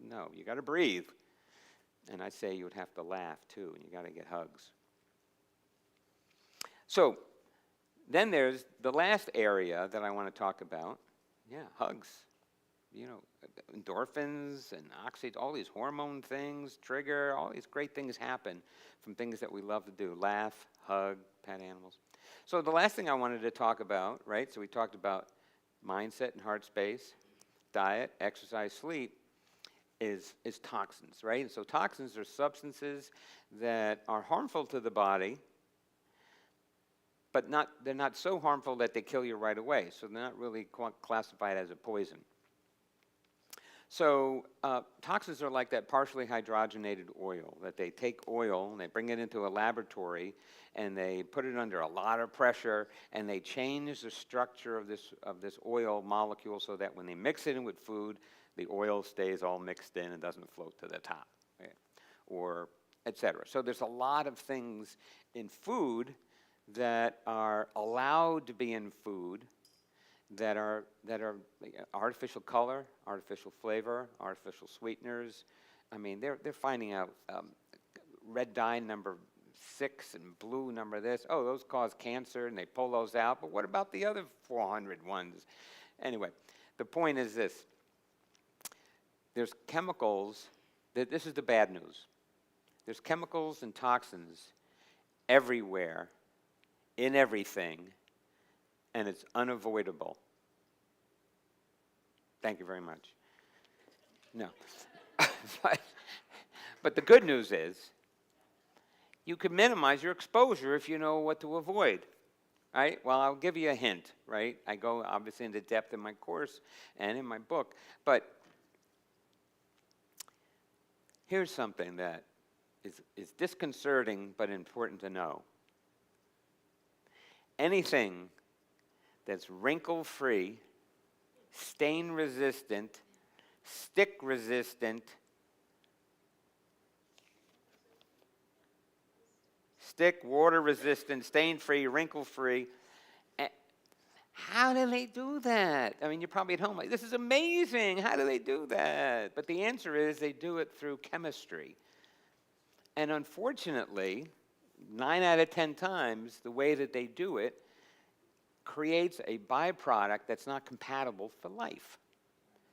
No, you got to breathe. And I say you would have to laugh too, and you got to get hugs. So then there's the last area that I want to talk about. Yeah, hugs. Endorphins and all these hormone things trigger, all these great things happen from things that we love to do. Laugh, hug, pet animals. So the last thing I wanted to talk about, right, so we talked about mindset and heart space, diet, exercise, sleep, is toxins, right? And so toxins are substances that are harmful to the body, but they're not so harmful that they kill you right away. So they're not really classified as a poison. So toxins are like that partially hydrogenated oil, that they take oil and they bring it into a laboratory and they put it under a lot of pressure and they change the structure of this oil molecule so that when they mix it in with food, the oil stays all mixed in and doesn't float to the top, right? Or et cetera. So there's a lot of things in food that are allowed to be in food that are artificial color, artificial flavor, artificial sweeteners. I mean, they're finding out red dye number 6 and blue number this. Oh, those cause cancer, and they pull those out. But what about the other 400 ones? Anyway, the point is this. There's chemicals, this is the bad news. There's chemicals and toxins everywhere, in everything, and it's unavoidable. Thank you very much. No. But the good news is you can minimize your exposure if you know what to avoid, right? Well, I'll give you a hint, right? I go obviously into depth in my course and in my book, but here's something that is disconcerting but important to know. Anything that's wrinkle-free, stain-resistant, stick-resistant, water-resistant, stain-free, wrinkle-free. How do they do that? I mean, you're probably at home like, this is amazing. How do they do that? But the answer is they do it through chemistry. And unfortunately, 9 out of 10 times, the way that they do it creates a byproduct that's not compatible for life.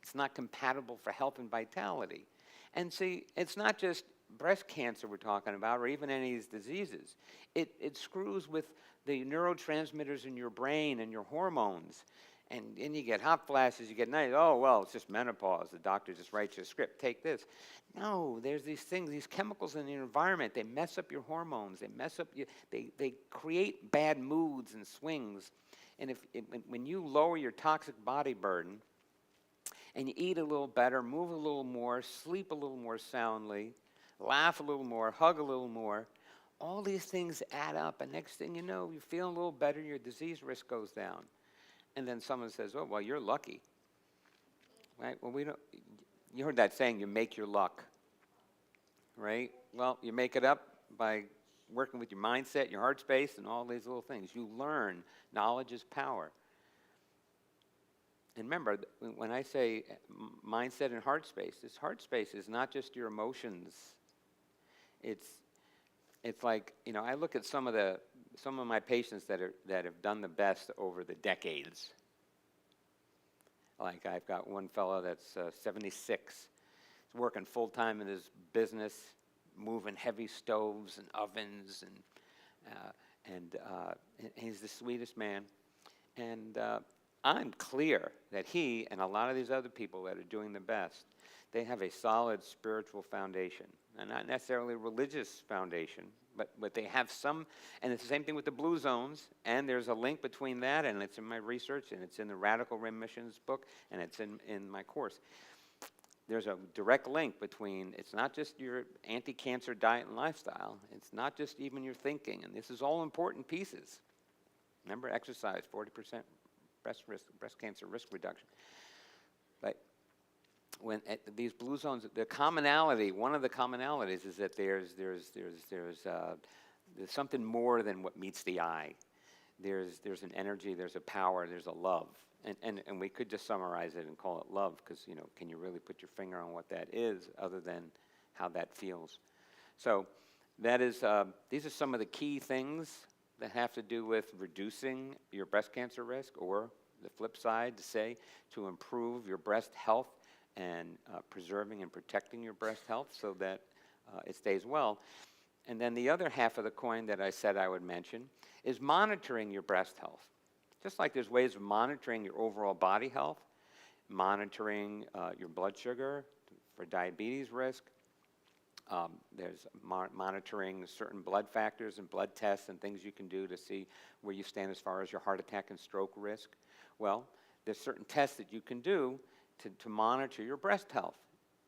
It's not compatible for health and vitality. And see, it's not just breast cancer we're talking about, or even any of these diseases. It screws with the neurotransmitters in your brain and your hormones. And you get hot flashes, you get night. Oh, well, it's just menopause. The doctor just writes you a script. Take this. No, there's these things, these chemicals in the environment. They mess up your hormones. They mess up you. They create bad moods and swings. And when you lower your toxic body burden and you eat a little better, move a little more, sleep a little more soundly, laugh a little more, hug a little more, all these things add up. And next thing you know, you're feeling a little better, your disease risk goes down. And then someone says, oh, well, you're lucky. Right? Well, you heard that saying, you make your luck. Right? Well, you make it up by working with your mindset, your heart space, and all these little things. You learn. Knowledge is power. And remember, when I say mindset and heart space, this heart space is not just your emotions. It's like, I look at some of my patients that have done the best over the decades. Like I've got one fellow that's 76. He's working full-time in his business, moving heavy stoves and ovens, and he's the sweetest man. And I'm clear that he and a lot of these other people that are doing the best, they have a solid spiritual foundation, and not necessarily a religious foundation, but they have some, and it's the same thing with the blue zones, and there's a link between that, and it's in my research, and it's in the Radical Remissions book, and it's in my course. There's a direct link between, it's not just your anti-cancer diet and lifestyle, it's not just even your thinking, and this is all important pieces. Remember, exercise, 40% breast cancer risk reduction. But when these blue zones, the commonality, one of the commonalities is that there's something more than what meets the eye. There's an energy, there's a power, there's a love. And we could just summarize it and call it love, because, can you really put your finger on what that is other than how that feels? So that is, these are some of the key things that have to do with reducing your breast cancer risk, or the flip side, to improve your breast health and preserving and protecting your breast health so that it stays well. And then the other half of the coin that I said I would mention is monitoring your breast health. Just like there's ways of monitoring your overall body health, monitoring your blood sugar for diabetes risk, There's monitoring certain blood factors and blood tests and things you can do to see where you stand as far as your heart attack and stroke risk. Well, there's certain tests that you can do to monitor your breast health.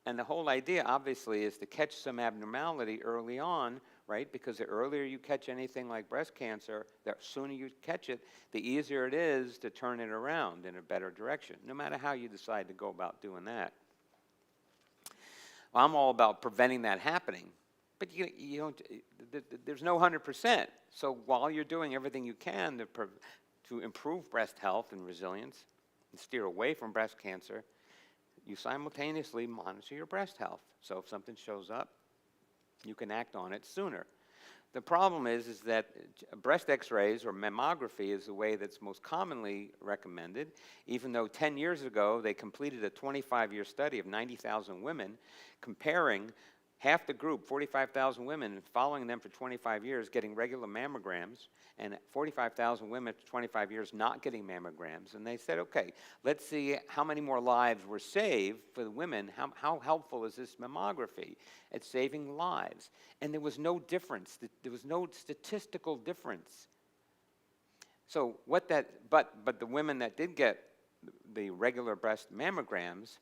And the whole idea, obviously, is to catch some abnormality early on, right? Because the earlier you catch anything like breast cancer, the sooner you catch it, the easier it is to turn it around in a better direction, no matter how you decide to go about doing that. Well, I'm all about preventing that happening, but you don't, there's no 100%. So while you're doing everything you can to improve breast health and resilience and steer away from breast cancer, you simultaneously monitor your breast health. So if something shows up, you can act on it sooner. The problem is that breast x-rays or mammography is the way that's most commonly recommended, even though 10 years ago they completed a 25-year study of 90,000 women comparing half the group, 45,000 women, following them for 25 years, getting regular mammograms, and 45,000 women for 25 years not getting mammograms. And they said, okay, let's see how many more lives were saved for the women. How helpful is this mammography at saving lives? And there was no difference. There was no statistical difference. So but the women that did get the regular breast mammograms,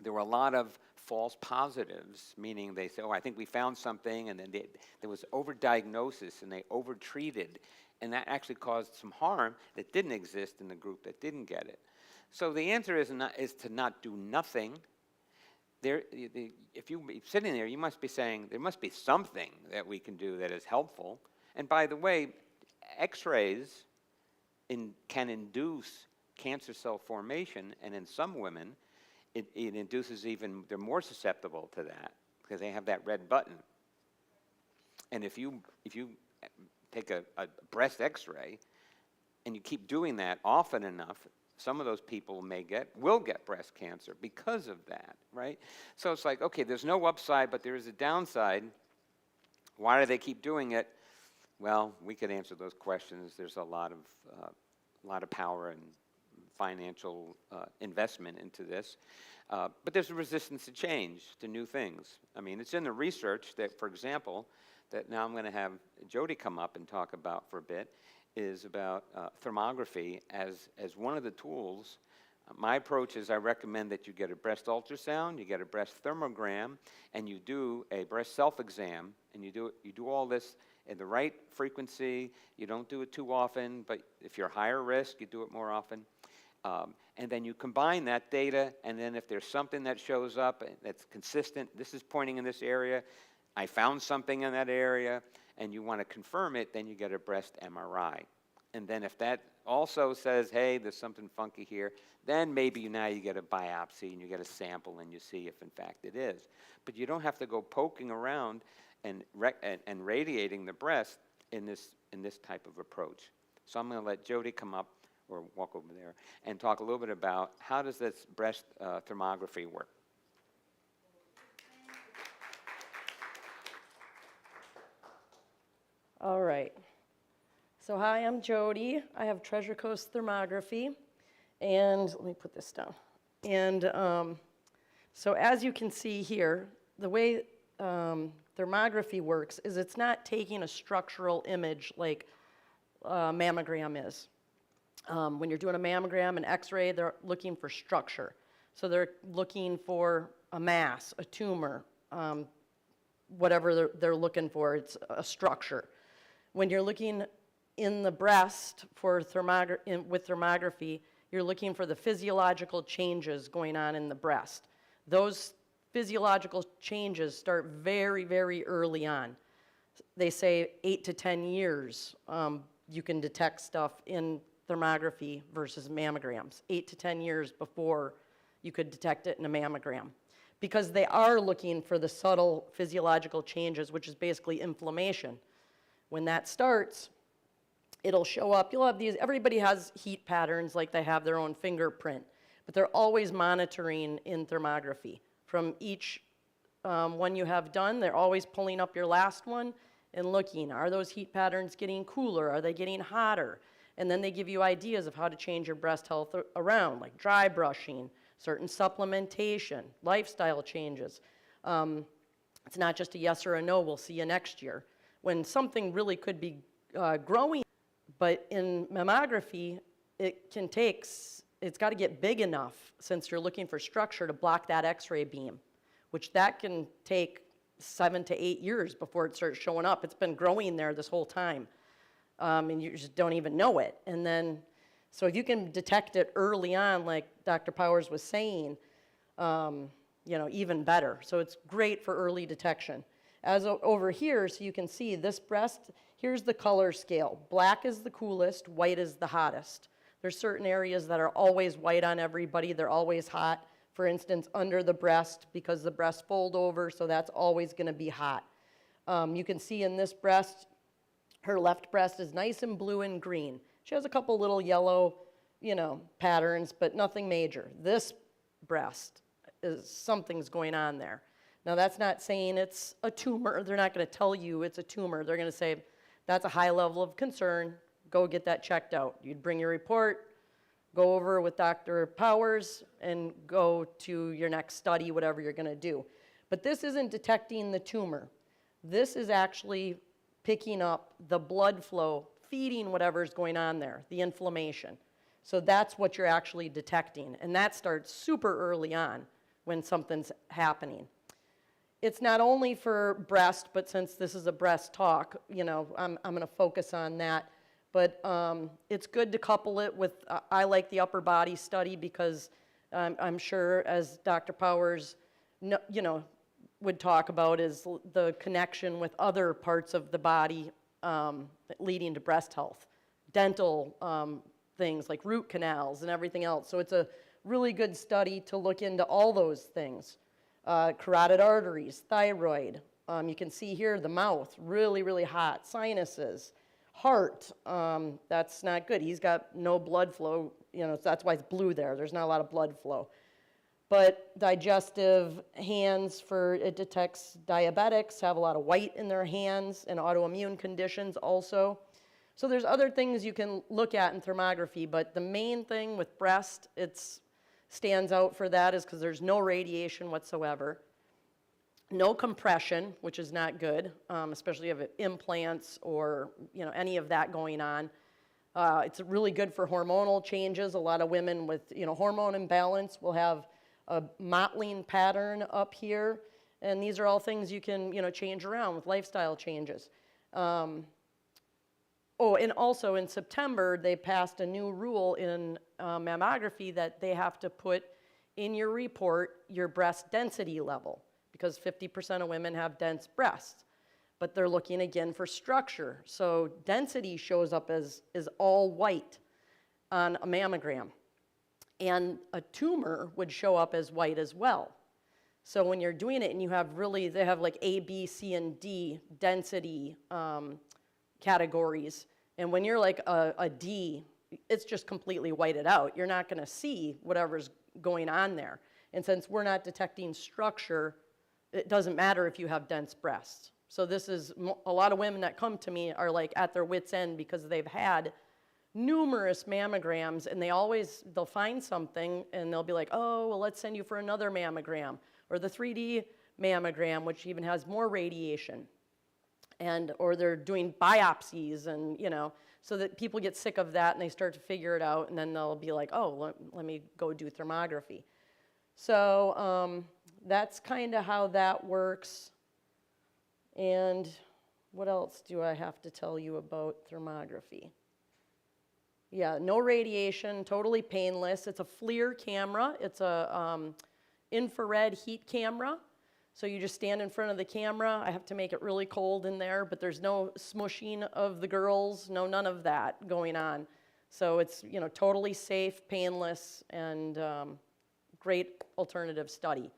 there were a lot of false positives, meaning they say, oh, I think we found something, and then there was overdiagnosis, and they overtreated, and that actually caused some harm that didn't exist in the group that didn't get it. So the answer is to not do nothing. If you're sitting there, you must be saying, there must be something that we can do that is helpful. And by the way, x-rays can induce cancer cell formation, and in some women, it induces they're more susceptible to that because they have that red button. And if you take a breast x-ray and you keep doing that often enough, some of those people will get breast cancer because of that, right? So it's like, okay, there's no upside, but there is a downside. Why do they keep doing it? Well, we could answer those questions. There's a lot of power and financial investment into this. But there's a resistance to change, to new things. I mean, it's in the research that, for example, that now I'm going to have Jody come up and talk about for a bit, is about thermography as one of the tools. My approach is I recommend that you get a breast ultrasound, you get a breast thermogram, and you do a breast self-exam, and you do all this in the right frequency. You don't do it too often, but if you're higher risk, you do it more often. And then you combine that data, and then if there's something that shows up that's consistent, this is pointing in this area, I found something in that area, and you want to confirm it, then you get a breast MRI. And then if that also says, hey, there's something funky here, then maybe now you get a biopsy and you get a sample and you see if in fact it is. But you don't have to go poking around and radiating the breast in this type of approach. So I'm going to let Jody come up or walk over there and talk a little bit about how does this breast thermography work. All right. So hi, I'm Jody. I have Treasure Coast Thermography, and let me put this down. And so as you can see here, the way thermography works is it's not taking a structural image like a mammogram is. When you're doing a mammogram, an x-ray, they're looking for structure. So they're looking for a mass, a tumor, whatever they're looking for, it's a structure. When you're looking in the breast for with thermography, you're looking for the physiological changes going on in the breast. Those physiological changes start very, very early on. They say 8 to 10 years you can detect stuff in thermography versus mammograms. 8 to 10 years before you could detect it in a mammogram. Because they are looking for the subtle physiological changes, which is basically inflammation. When that starts, it'll show up. You'll have these, everybody has heat patterns like they have their own fingerprint, but they're always monitoring in thermography. From each one you have done, they're always pulling up your last one and looking, are those heat patterns getting cooler? Are they getting hotter? And then they give you ideas of how to change your breast health around, like dry brushing, certain supplementation, lifestyle changes. It's not just a yes or a no, we'll see you next year, when something really could be growing. But in mammography, it can take, it's got to get big enough, since you're looking for structure, to block that X-ray beam, which that can take 7 to 8 years before it starts showing up. It's been growing there this whole time, and you just don't even know it. And then, so if you can detect it early on, like Dr. Powers was saying, you know, even better. So it's great for early detection. As over here, so you can see this breast, here's the color scale. Black is the coolest, white is the hottest. There's certain areas that are always white on everybody, they're always hot. For instance, under the breast, because the breasts fold over, so that's always gonna be hot. You can see in this breast, her left breast is nice and blue and green. She has a couple little yellow, you know, patterns, but nothing major. This breast, something's going on there. Now, that's not saying it's a tumor. They're not going to tell you it's a tumor. They're going to say, that's a high level of concern. Go get that checked out. You'd bring your report, go over with Dr. Powers, and go to your next study, whatever you're going to do. But this isn't detecting the tumor. This is actually picking up the blood flow, feeding whatever's going on there, the inflammation. So that's what you're actually detecting. And that starts super early on when something's happening. It's not only for breast, but since this is a breast talk, you know, I'm going to focus on that. But it's good to couple it with, I like the upper body study, because I'm sure, as Dr. Powers, you know, would talk about, is the connection with other parts of the body leading to breast health. Dental things like root canals and everything else. So it's a really good study to look into all those things. Carotid arteries, thyroid. You can see here the mouth, really, really hot. Sinuses. Heart, that's not good. He's got no blood flow, you know, so that's why it's blue there. There's not a lot of blood flow. But digestive, hands, it detects diabetics, have a lot of white in their hands, and autoimmune conditions also. So there's other things you can look at in thermography, but the main thing with breast, it stands out for that, is because there's no radiation whatsoever. No compression, which is not good, especially if you have implants or, you know, any of that going on. It's really good for hormonal changes. A lot of women with, you know, hormone imbalance will have a mottling pattern up here, and these are all things you can, you know, change around with lifestyle changes. Oh, and also in September, they passed a new rule in mammography that they have to put in your report your breast density level, because 50% of women have dense breasts. But they're looking again for structure. So density shows up as all white on a mammogram. And a tumor would show up as white as well. So when you're doing it and you have really, they have like A, B, C, and D density categories. And when you're like a D, it's just completely whited out. You're not going to see whatever's going on there. And since we're not detecting structure, it doesn't matter if you have dense breasts. So this is, a lot of women that come to me are like at their wits' end because they've had numerous mammograms, and they'll find something and they'll be like, oh, well, let's send you for another mammogram, or the 3D mammogram, which even has more radiation. Or they're doing biopsies, and, you know, so that people get sick of that and they start to figure it out, and then they'll be like, oh, let me go do thermography. So that's kind of how that works. And what else do I have to tell you about thermography? Yeah, no radiation, totally painless. It's a FLIR camera. It's a infrared heat camera. So you just stand in front of the camera. I have to make it really cold in there, but there's no smushing of the girls, none of that going on. So it's, you know, totally safe, painless, and great alternative study.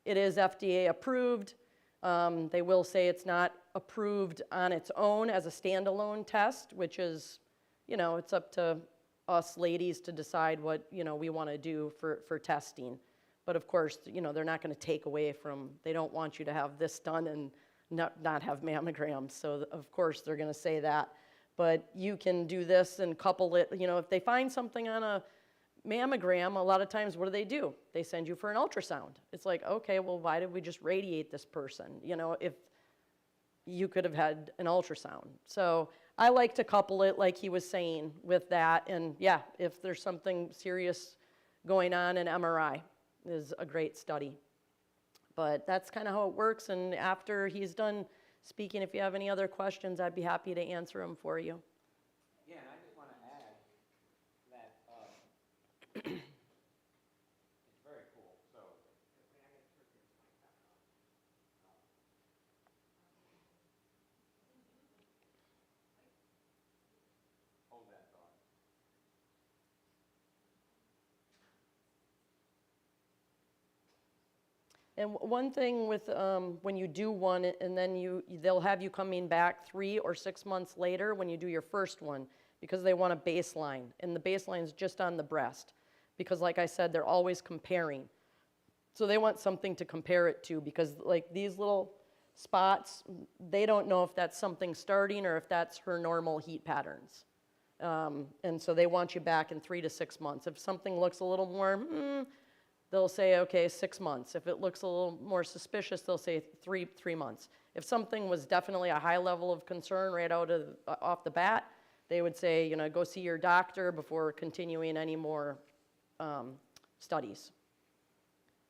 It is FDA approved. They will say it's not approved on its own as a standalone test, which is, you know, it's up to us ladies to decide what, you know, we want to do for testing. But of course, you know, they're not going to take away from, they don't want you to have this done and not have mammograms. So of course they're going to say that. But you can do this and couple it, you know, if they find something on a mammogram, a lot of times, what do? They send you for an ultrasound. It's like, okay, well, why did we just radiate this person? You know, if you could have had an ultrasound. So I like to couple it, like he was saying, with that. And yeah, if there's something serious going on, an MRI is a great study. But that's kind of how it works. And after he's done speaking, if you have any other questions, I'd be happy to answer them for you. Yeah, and I just want to add that it's very cool. So, hold that thought. And one thing with when you do one, and then they'll have you coming back 3 or 6 months later when you do your first one, because they want a baseline, and the baseline is just on the breast, because like I said, they're always comparing. So they want something to compare it to, because like these little spots, they don't know if that's something starting or if that's her normal heat patterns. And so they want you back in 3 to 6 months. If something looks a little more, they'll say, okay, 6 months. If it looks a little more suspicious, they'll say three months. If something was definitely a high level of concern right off the bat, they would say, you know, go see your doctor before continuing any more studies.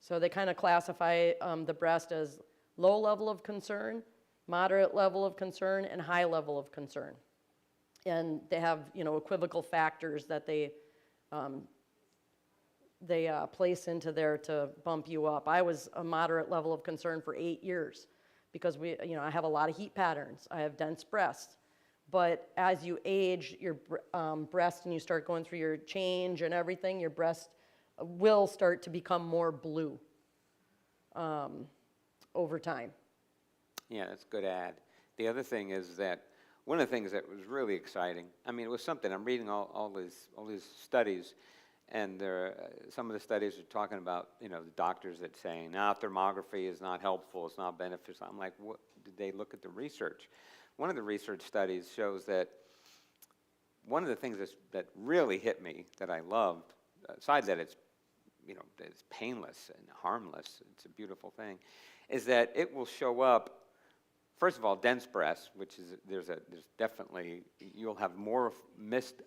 So they kind of classify the breast as low level of concern, moderate level of concern, and high level of concern. And they have, you know, equivocal factors that they place into there to bump you up. I was a moderate level of concern for 8 years because I have a lot of heat patterns. I have dense breasts. But as you age your breast and you start going through your change and everything, your breast will start to become more blue over time. Yeah, that's a good ad. The other thing is that one of the things that was really exciting, I mean, it was something, I'm reading all these studies, and some of the studies are talking about, you know, the doctors that saying, thermography is not helpful, it's not beneficial. I'm like, what, did they look at the research? One of the research studies shows that one of the things that really hit me that I loved, aside that it's, you know, it's painless and harmless, it's a beautiful thing, is that it will show up. First of all, dense breasts, which is there's definitely, you'll have more missed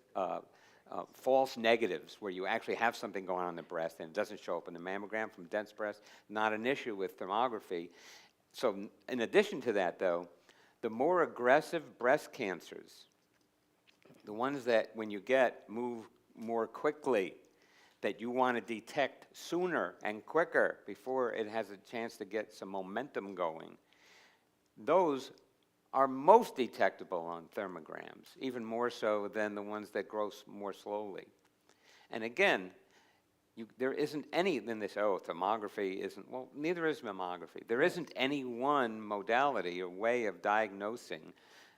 false negatives where you actually have something going on in the breast and it doesn't show up in the mammogram from dense breast. Not an issue with thermography. So in addition to that, though, the more aggressive breast cancers, the ones that when you get move more quickly, that you want to detect sooner and quicker before it has a chance to get some momentum going, those are most detectable on thermograms, even more so than the ones that grow more slowly. And again, there isn't any, then they say, thermography isn't, well, neither is mammography. There isn't any one modality or way of diagnosing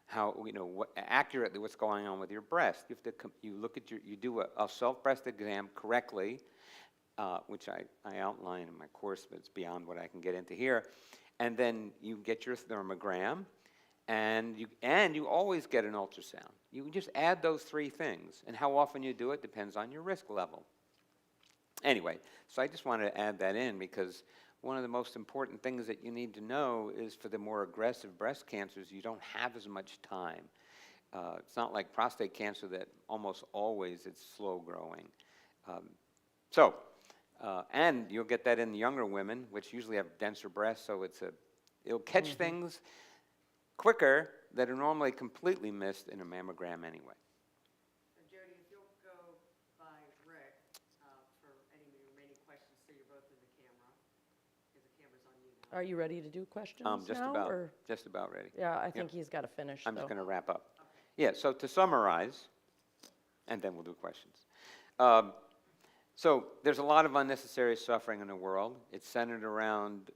how, you know, accurately what's going on with your breast. You have to, you look at you do a self-breast exam correctly, which I outline in my course, but it's beyond what I can get into here. And then you get your thermogram, and you always get an ultrasound. You just add those 3 things, and how often you do it depends on your risk level. Anyway, so I just wanted to add that in because one of the most important things that you need to know is for the more aggressive breast cancers, you don't have as much time. It's not like prostate cancer that almost always it's slow growing. And you'll get that in the younger women, which usually have denser breasts, so it'll catch things quicker that are normally completely missed in a mammogram anyway. Jody, if you'll go by Rick for any remaining questions, so you're both in the camera, because the camera's on you now. Are you ready to do questions Just about ready. Yeah, I think he's got to finish. I'm just going to wrap up. Okay. Yeah, so to summarize, and then we'll do questions. So there's a lot of unnecessary suffering in the world. It's centered around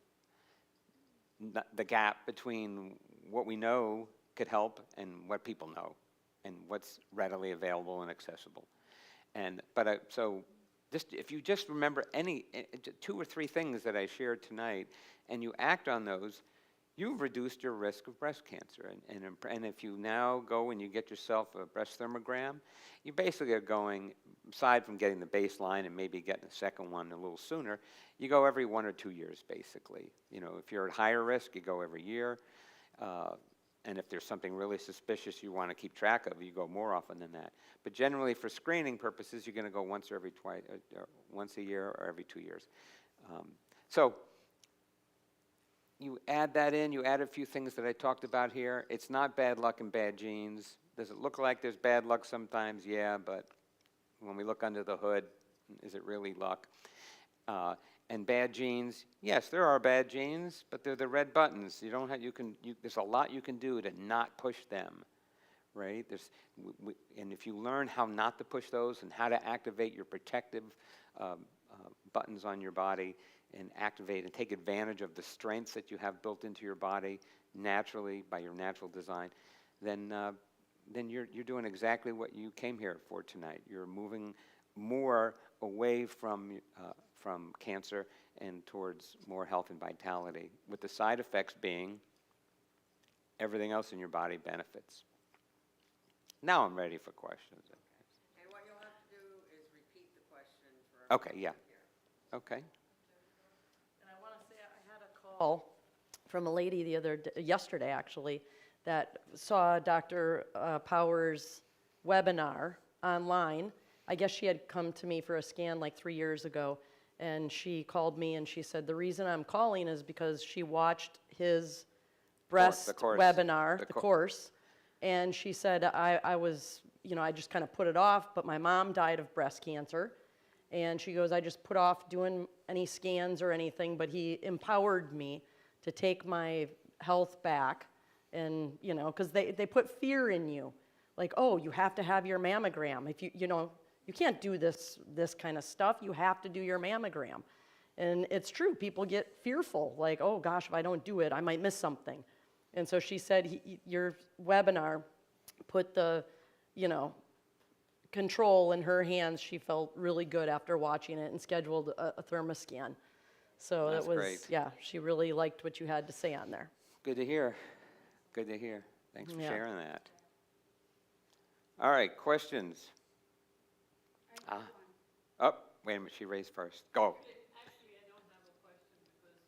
the gap between what we know could help and what people know and what's readily available and accessible. So if you just remember 2 or 3 things that I shared tonight and you act on those, you've reduced your risk of breast cancer. And if you now go and you get yourself a breast thermogram, you basically are going, aside from getting the baseline and maybe getting a second one a little sooner, you go every 1 or 2 years, basically. You know, if you're at higher risk, you go every year. And if there's something really suspicious you want to keep track of, you go more often than that. But generally, for screening purposes, you're going to go once a year or every 2 years. So you add that in, you add a few things that I talked about here. It's not bad luck and bad genes. Does it look like there's bad luck sometimes? Yeah, but when we look under the hood, is it really luck? And bad genes, yes, there are bad genes, but they're the red buttons. You don't have, there's a lot you can do to not push them, right? And if you learn how not to push those and how to activate your protective buttons on your body and activate and take advantage of the strengths that you have built into your body naturally by your natural design, then you're doing exactly what you came here for tonight. You're moving more away from cancer and towards more health and vitality, with the side effects being everything else in your body benefits. Now I'm ready for questions. And what you'll have to do is repeat the question for Okay, yeah. here. Okay. And I want to say I had a call from a lady yesterday actually, that saw Dr. Power's webinar online. I guess she had come to me for a scan like 3 years ago, and she called me and she said, the reason I'm calling is because she watched his breast webinar, the course, and she said, I was, I just kind of put it off, but my mom died of breast cancer, and she goes, I just put off doing any scans or anything, but he empowered me to take my health back, and, because they put fear in you, like, oh, you have to have your mammogram. If you can't do this kind of stuff. You have to do your mammogram. And it's true. People get fearful, like, oh, gosh, if I don't do it, I might miss something. And so she said, your webinar put the, control in her hands. She felt really good after watching it and scheduled a thermoscan. So That's it was, great. yeah, she really liked what you had to say on there. Good to hear. Good to hear. Thanks for Yeah. sharing that. All right, questions? Oh, wait a minute, she raised first. Go. Actually, I don't have a question because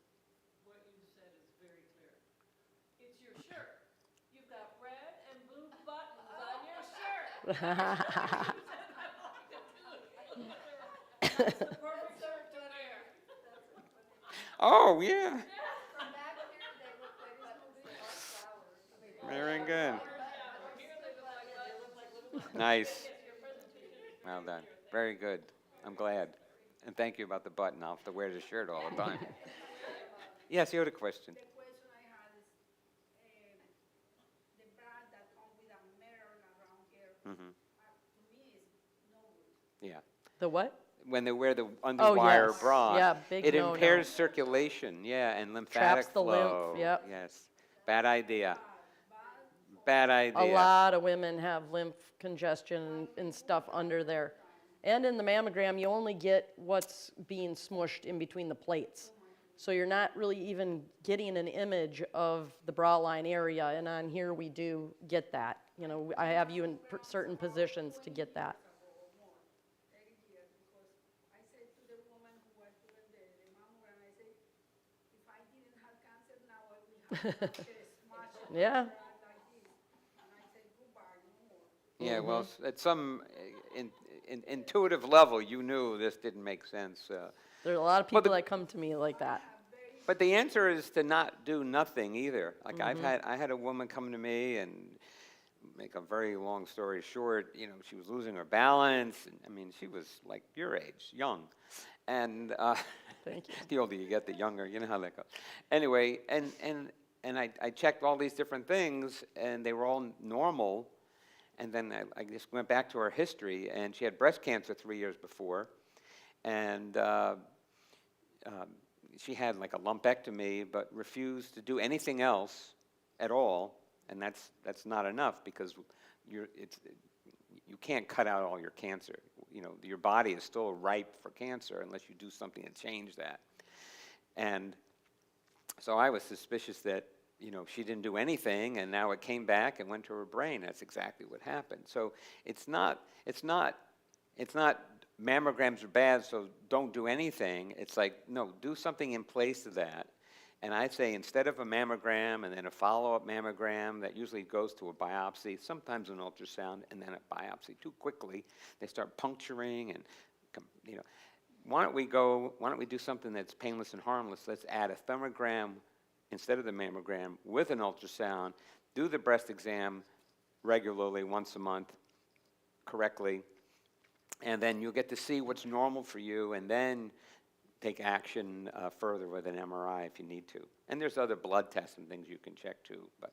what you said is very clear. It's your shirt. You've got red and blue buttons on your shirt. That's the perfect shirt to wear. Oh, yeah. From back here, they look like flowers. Very good. Nice. Well done. Very good. I'm glad. And thank you about the button. I'll have to wear the shirt all the time. Yes, you had a question. The question I had is, the bra that come with a mirror around here, to me is no good. Yeah. The what? When they wear the underwire yes. bra, Yeah, big it no-no. impairs circulation, yeah, and lymphatic Traps the lymph, flow. yep. Yes. Bad idea. Bad idea. A lot of women have lymph congestion and stuff under there. And in the mammogram, you only get what's being smushed in between the plates. So you're not really even getting an image of the bra line area. And on here, we do get that. I have you in certain positions to get that. I said to the woman who was doing the mammogram, I said, if I didn't have cancer now, I would have smashed it Yeah. like this. And I said, goodbye, no more. Yeah, well, at some intuitive level, you knew this didn't make sense. There's a lot of people that come to me like that. But the answer is to not do nothing either. Like I had a woman come to me, and make a very long story short, she was losing her balance. And, I mean, she was like your age, young. And Thank you. the older you get, the younger, you know how that goes. Anyway, and I checked all these different things, and they were all normal. And then I just went back to her history, and she had breast cancer 3 years before. And she had like a lumpectomy, but refused to do anything else at all. And that's not enough, because you can't cut out all your cancer. Your body is still ripe for cancer unless you do something to change that. And so I was suspicious that she didn't do anything, and now it came back and went to her brain. That's exactly what happened. So it's not mammograms are bad, so don't do anything. It's like, no, do something in place of that. And I say instead of a mammogram and then a follow-up mammogram that usually goes to a biopsy, sometimes an ultrasound, and then a biopsy too quickly, they start puncturing and, why don't we do something that's painless and harmless? Let's add a thermogram instead of the mammogram with an ultrasound, do the breast exam regularly once a month correctly, and then you'll get to see what's normal for you, and then take action further with an MRI if you need to. And there's other blood tests and things you can check too. But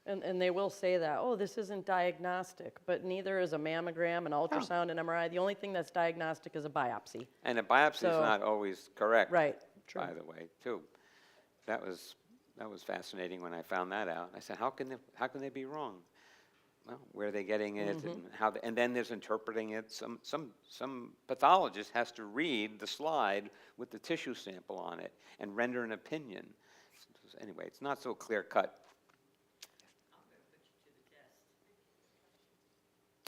And they will say that, oh, this isn't diagnostic, but neither is a mammogram, an ultrasound, an MRI. The only thing that's diagnostic is a biopsy. And a biopsy is So- not always correct, Right, true. by the way, too. That was fascinating when I found that out. I said, how can they be wrong? Well, where are they getting it, and how? And then there's interpreting it. Some pathologist has to read the slide with the tissue sample on it and render an opinion. So anyway, it's not so clear cut. I'm going to put you to the test.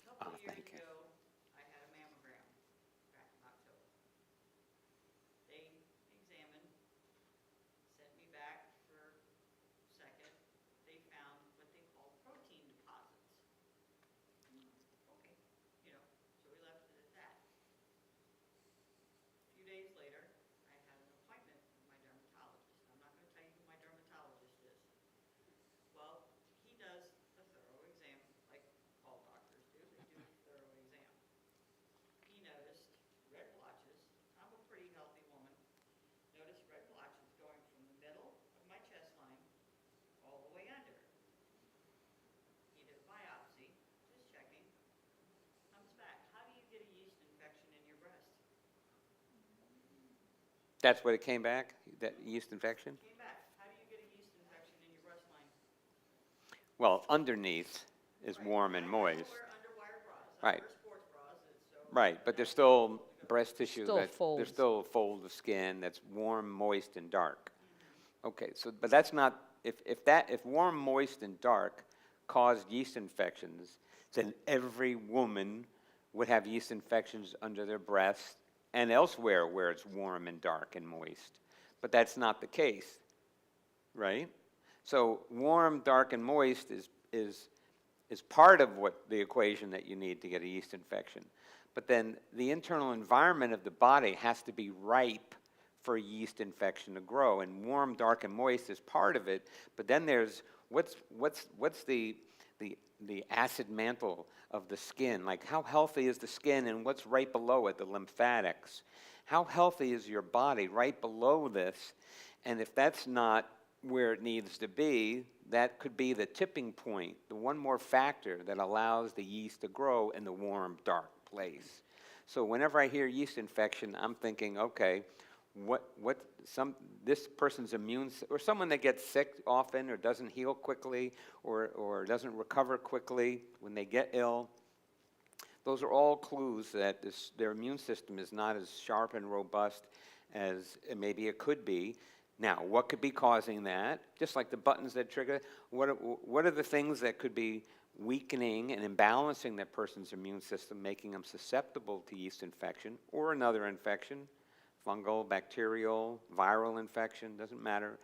A couple years ago, I had a mammogram back in October. They examined, sent me back for second. They found what they call protein deposits. Okay, so we left it at that. A few days later, I had an appointment with my dermatologist. I'm not going to tell you who my dermatologist is. Well, he does a thorough exam, like all doctors do. They do a thorough exam. He noticed red blotches. I'm a pretty healthy woman. Noticed red blotches going from the middle of my chest line all the way under. He did a biopsy, just checking. Comes back. How do you get a yeast infection in your breast? That's what it came back, that yeast infection? Came back. How do you get a yeast infection in your breast line? Well, underneath is warm and I moist. wear underwire bras. Right. I wear sports bras, so. Right, but there's still breast tissue. Still There's folds. still a fold of skin that's warm, moist, and dark. Okay, so, but that's not, if warm, moist, and dark caused yeast infections, then every woman would have yeast infections under their breasts and elsewhere where it's warm and dark and moist. But that's not the case, right? So warm, dark, and moist is part of what the equation that you need to get a yeast infection. But then the internal environment of the body has to be ripe for a yeast infection to grow, and warm, dark, and moist is part of it. But then there's what's the acid mantle of the skin? Like, how healthy is the skin, and what's right below it, the lymphatics? How healthy is your body right below this? And if that's not where it needs to be, that could be the tipping point, the one more factor that allows the yeast to grow in the warm, dark place. So whenever I hear yeast infection, I'm thinking, okay, this person's or someone that gets sick often or doesn't heal quickly or doesn't recover quickly when they get ill, those are all clues that their immune system is not as sharp and robust as maybe it could be. Now, what could be causing that? Just like the buttons that trigger, what are the things that could be weakening and imbalancing that person's immune system, making them susceptible to yeast infection or another infection, fungal, bacterial, viral infection, doesn't matter.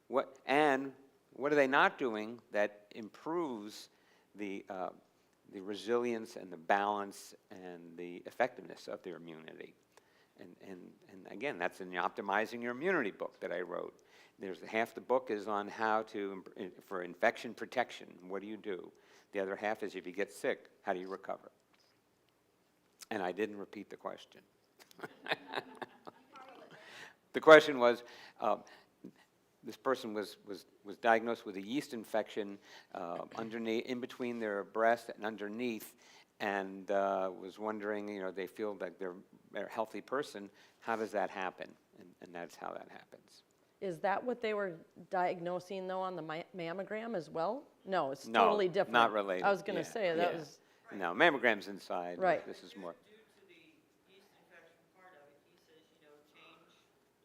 What are they not doing that improves the resilience and the balance and the effectiveness of their immunity? And again, that's in the Optimizing Your Immunity book that I wrote. There's half the book is on how for infection protection. What do you do? The other half is if you get sick, how do you recover? And I didn't repeat the question. The question was, this person was diagnosed with a yeast infection underneath, in between their breast and underneath, and was wondering, they feel like they're a healthy person. How does that happen? And that's how that happens. Is that what they were diagnosing, though, on the mammogram as well? No, it's No, totally different. not related. I was going to Yeah, say, that yeah. was, No, mammogram's inside. Right. This is more. Due to the yeast infection part of it, he says, change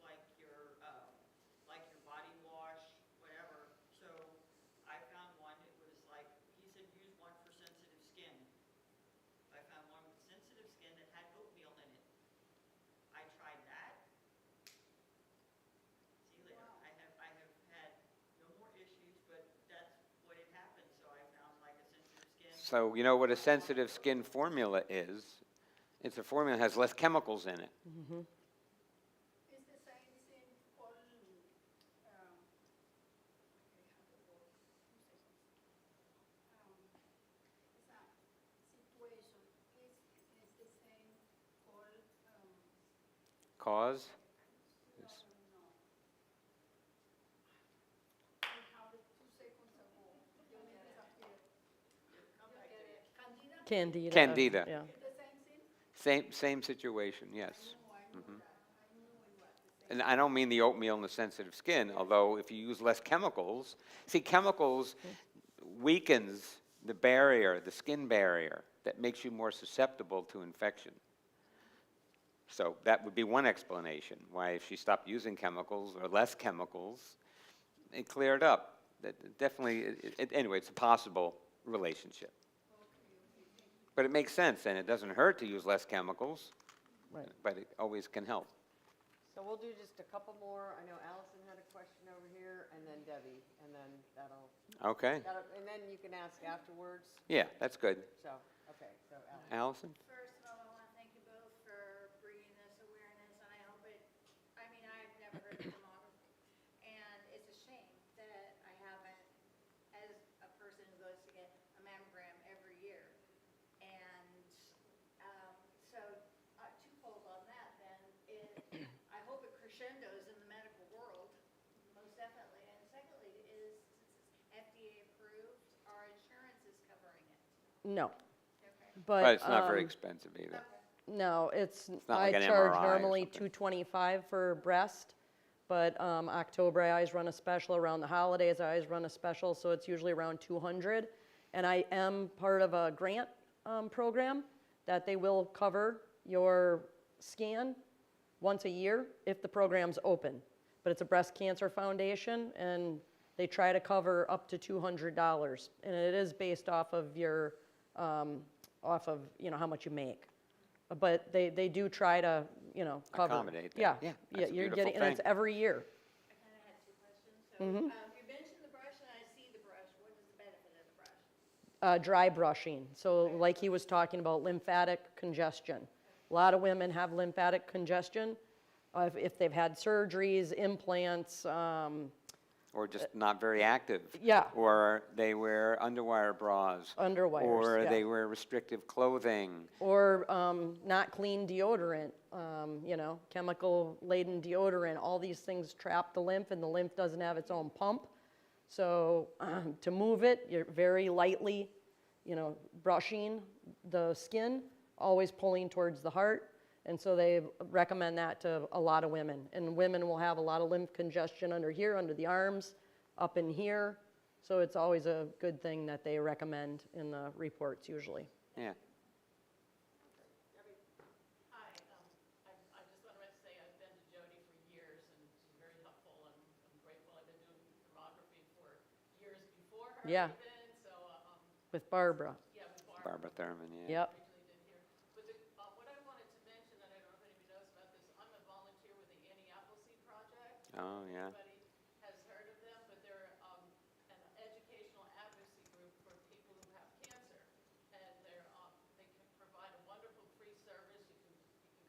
like your body wash, whatever. So So you know what a sensitive skin formula is? It's a formula that has less chemicals in it. It's the same thing for, it's a situation, it's the same for, Cause? no. I have it 2 seconds ago. Jody disappeared. Candida? Candida. Candida. Yeah. It's the same thing? Same situation, yes. No, I knew that. I knew it was the same. And I don't mean the oatmeal and the sensitive skin, although if you use less chemicals, see, chemicals weakens the barrier, the skin barrier, that makes you more susceptible to infection. So that would be one explanation why if she stopped using chemicals or less chemicals, it cleared up. That definitely, anyway, it's a possible relationship. But it makes sense, and it doesn't hurt to use less chemicals, Right. but it always can help. So we'll do just a couple more. I know Allison had a question over here, and then Debbie, and then Okay? and then you can ask afterwards. Yeah, that's good. So, okay, so Allison. Allison? First of all, I want to thank you both for bringing this awareness, and I hope it, I mean, I've never heard of mammography. And it's a shame that I haven't, as a person who goes to get a mammogram every year. And so, twofold on that then, I hope it crescendos in the medical world, most definitely. And secondly, is, since it's FDA approved, our insurance is covering it. No. Okay. But it's not very um, expensive either. No, it's, not I like an charge MRI or normally something. $225 for breast, but October I always run a special, around the holidays I always run a special, so it's usually around $200. And I am part of a grant program that they will cover your scan once a year if the program's open. But it's a breast cancer foundation, and they try to cover up to $200, and it is based off of your, how much you make. But they do try to, cover. Accommodate that. Yeah, Yeah, yeah, that's a you're beautiful getting, and it's thing. every year. I kind of had two questions. So, you mentioned the brush, and I see the brush. What is the benefit of the brush? Dry brushing. So like he was talking about lymphatic congestion. A lot of women have lymphatic congestion if they've had surgeries, implants, Or just not very active. yeah. Or they wear underwire bras. Underwires, Or yeah. they wear restrictive clothing. or not clean deodorant, chemical-laden deodorant. All these things trap the lymph, and the lymph doesn't have its own pump. So to move it, you're very lightly, brushing the skin, always pulling towards the heart. And so they recommend that to a lot of women. And women will have a lot of lymph congestion under here, under the arms, up in here. So it's always a good thing that they recommend in the reports usually. Yeah. Hi, I just wanted to say I've been to Jody for years, and she's very helpful, and I'm grateful. I've been doing thermography for years before her Yeah. even, so, With Barbara. yeah, with Barbara. Barbara Thurman, yeah. Yep. Originally did here. But what I wanted to mention, and I don't know if anybody knows about this, I'm a volunteer with the Anti-Appleseed Project. Oh, yeah. Everybody has heard of them, but they're an educational advocacy group for people who have cancer. And they can provide a wonderful free service. You can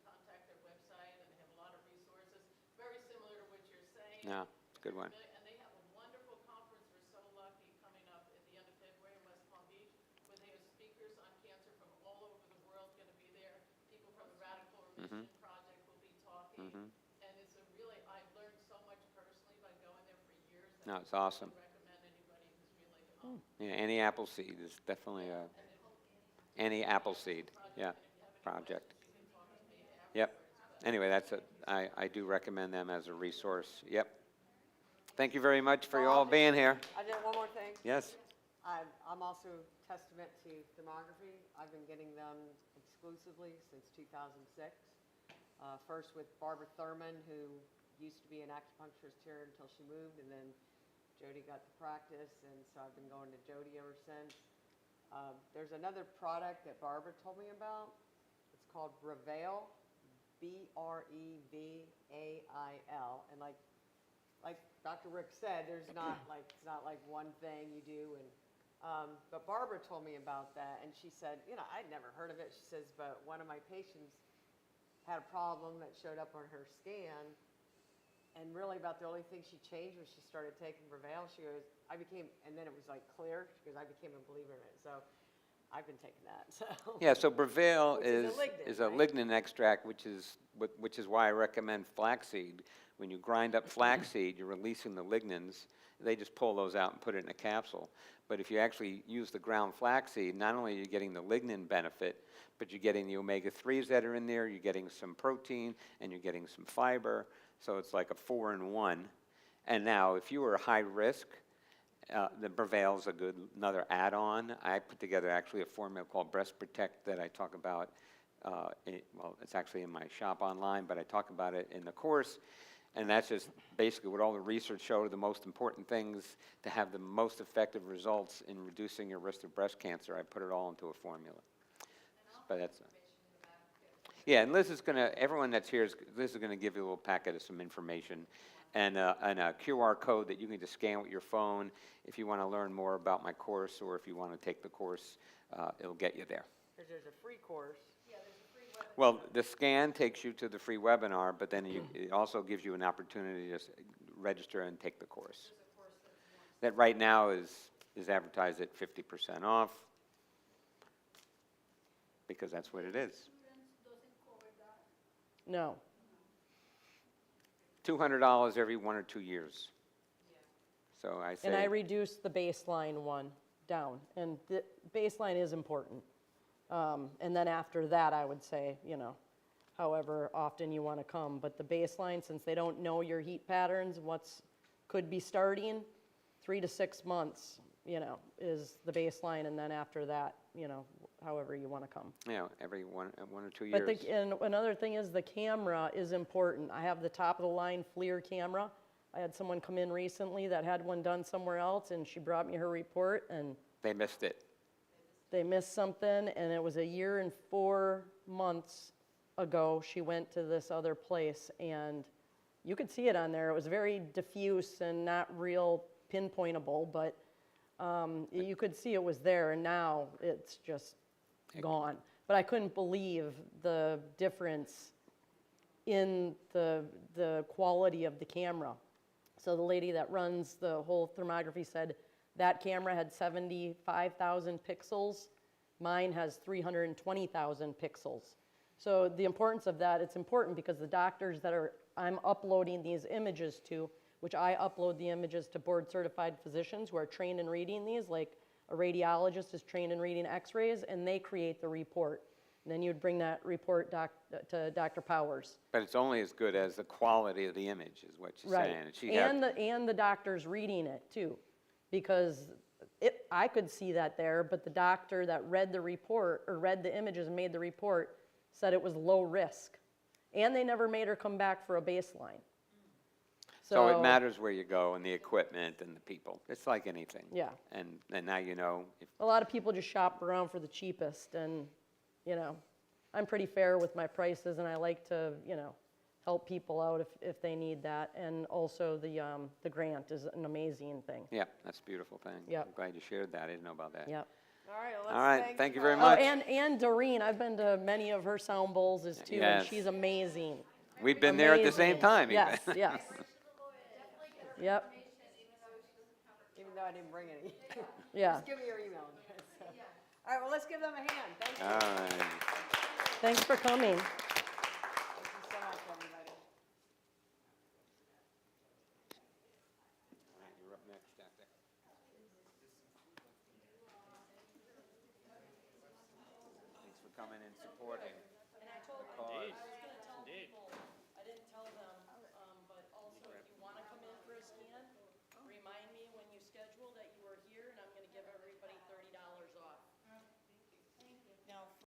contact their website, and they have a lot of resources, very similar to what you're saying. Yeah, it's a good one. And they have a wonderful conference, we're so lucky, coming up at the end of February in West Palm Beach, where they have speakers on cancer from all over the world going to be there. People from the Radical Remission Project will be talking. And it's a really, I've learned so much personally by going there for years. that No, I it's awesome. would recommend anybody who's really, Yeah, Annie Appleseed is definitely a, Annie Appleseed, yeah, project. Yep. Anyway, I do recommend them as a resource. Yep. Thank you very much for you all being here. I did one more thing. Yes? I'm also testament to thermography. I've been getting them exclusively since 2006. First with Barbara Thurman, who used to be an acupuncturist here until she moved, and then Jody got to practice, and so I've been going to Jody ever since. There's another product that Barbara told me about. It's called Brevail, Brevail, and like Dr. Rick said, it's not like one thing you do and But Barbara told me about that, and she said, you know, I'd never heard of it. She says, but one of my patients had a problem that showed up on her scan, and really about the only thing she changed was she started taking Prevail. She goes, and then it was like clear. She goes, I became a believer in it. So I've been taking that. So Yeah, so Prevail Which is a right? lignin extract, which is why I recommend flaxseed. When you grind up flaxseed, you're releasing the lignins. They just pull those out and put it in a capsule. But if you actually use the ground flaxseed, not only are you getting the lignin benefit, but you're getting the omega-3s that are in there, you're getting some protein, and you're getting some fiber. So it's like a 4-in-1. And now, if you are high risk, the Prevail is another add-on. I put together actually a formula called Breast Protect that I talk about. Well, it's actually in my shop online, but I talk about it in the course. And that's just basically what all the research showed are the most important things to have the most effective results in reducing your risk of breast cancer. I put it all into a formula. But that's yeah, and Liz is going to, everyone that's here, Liz is going to give you a little packet of some information and a QR code that you can just scan with your phone if you want to learn more about my course or if you want to take the course, it'll get you there. because there's a free course. Well, the scan takes you to the free webinar, but then it also gives you an opportunity to register and take the course. That right now is advertised at 50% off because that's what it is. No. $200 every 1 or 2 years. So I say. And I reduced the baseline one down, and the baseline is important. And then after that, I would say, you know, however often you want to come. But the baseline, since they don't know your heat patterns, could be starting, 3 to 6 months, you know, is the baseline. And then after that, you know, however you want to come. Yeah, every 1 or 2 years. But and another thing is the camera is important. I have the top of the line FLIR camera. I had someone come in recently that had one done somewhere else, and she brought me her report, and They missed it. they missed something, and it was a year and 4 months ago she went to this other place, and you could see it on there. It was very diffuse and not real pinpointable, but you could see it was there, and now it's just gone. But I couldn't believe the difference in the quality of the camera. So the lady that runs the whole thermography said that camera had 75,000 pixels. Mine has 320,000 pixels. So the importance of that, it's important because the doctors that I'm uploading these images to, which I upload the images to board certified physicians who are trained in reading these, like a radiologist is trained in reading x-rays, and they create the report. And then you'd bring that report to Dr. Powers. But it's only as good as the quality of the image, is what she's Right. saying. And she had, And the doctor's reading it too, because I could see that there, but the doctor that read the report or read the images and made the report said it was low risk, and they never made her come back for a baseline. so it matters where you go and the equipment and the people. It's like anything. Yeah. And now you know. A lot of people just shop around for the cheapest, and you know, I'm pretty fair with my prices, and I like to, you know, help people out if they need that. And also the grant is an amazing thing. Yeah, that's a beautiful thing. Yep. I'm glad you shared that. I didn't know about that. Yep. All right, well, let's All right, thank you very Hart. much. Oh, and Doreen, I've been to many of her sound bowls too, Yes. and she's amazing. We've been there at the same Amazing. time. Yes, yes. Yep, Even though I didn't bring any. yeah. Just give me your email address. All right, well, let's give them a hand. Thank you. All right. Thanks for coming. Thank you so much, everybody. All right, you're up next, Doctor. Thanks for coming and supporting. And I told the cause. I didn't tell them, but also if you want to come in for a scan, remind me when you schedule that you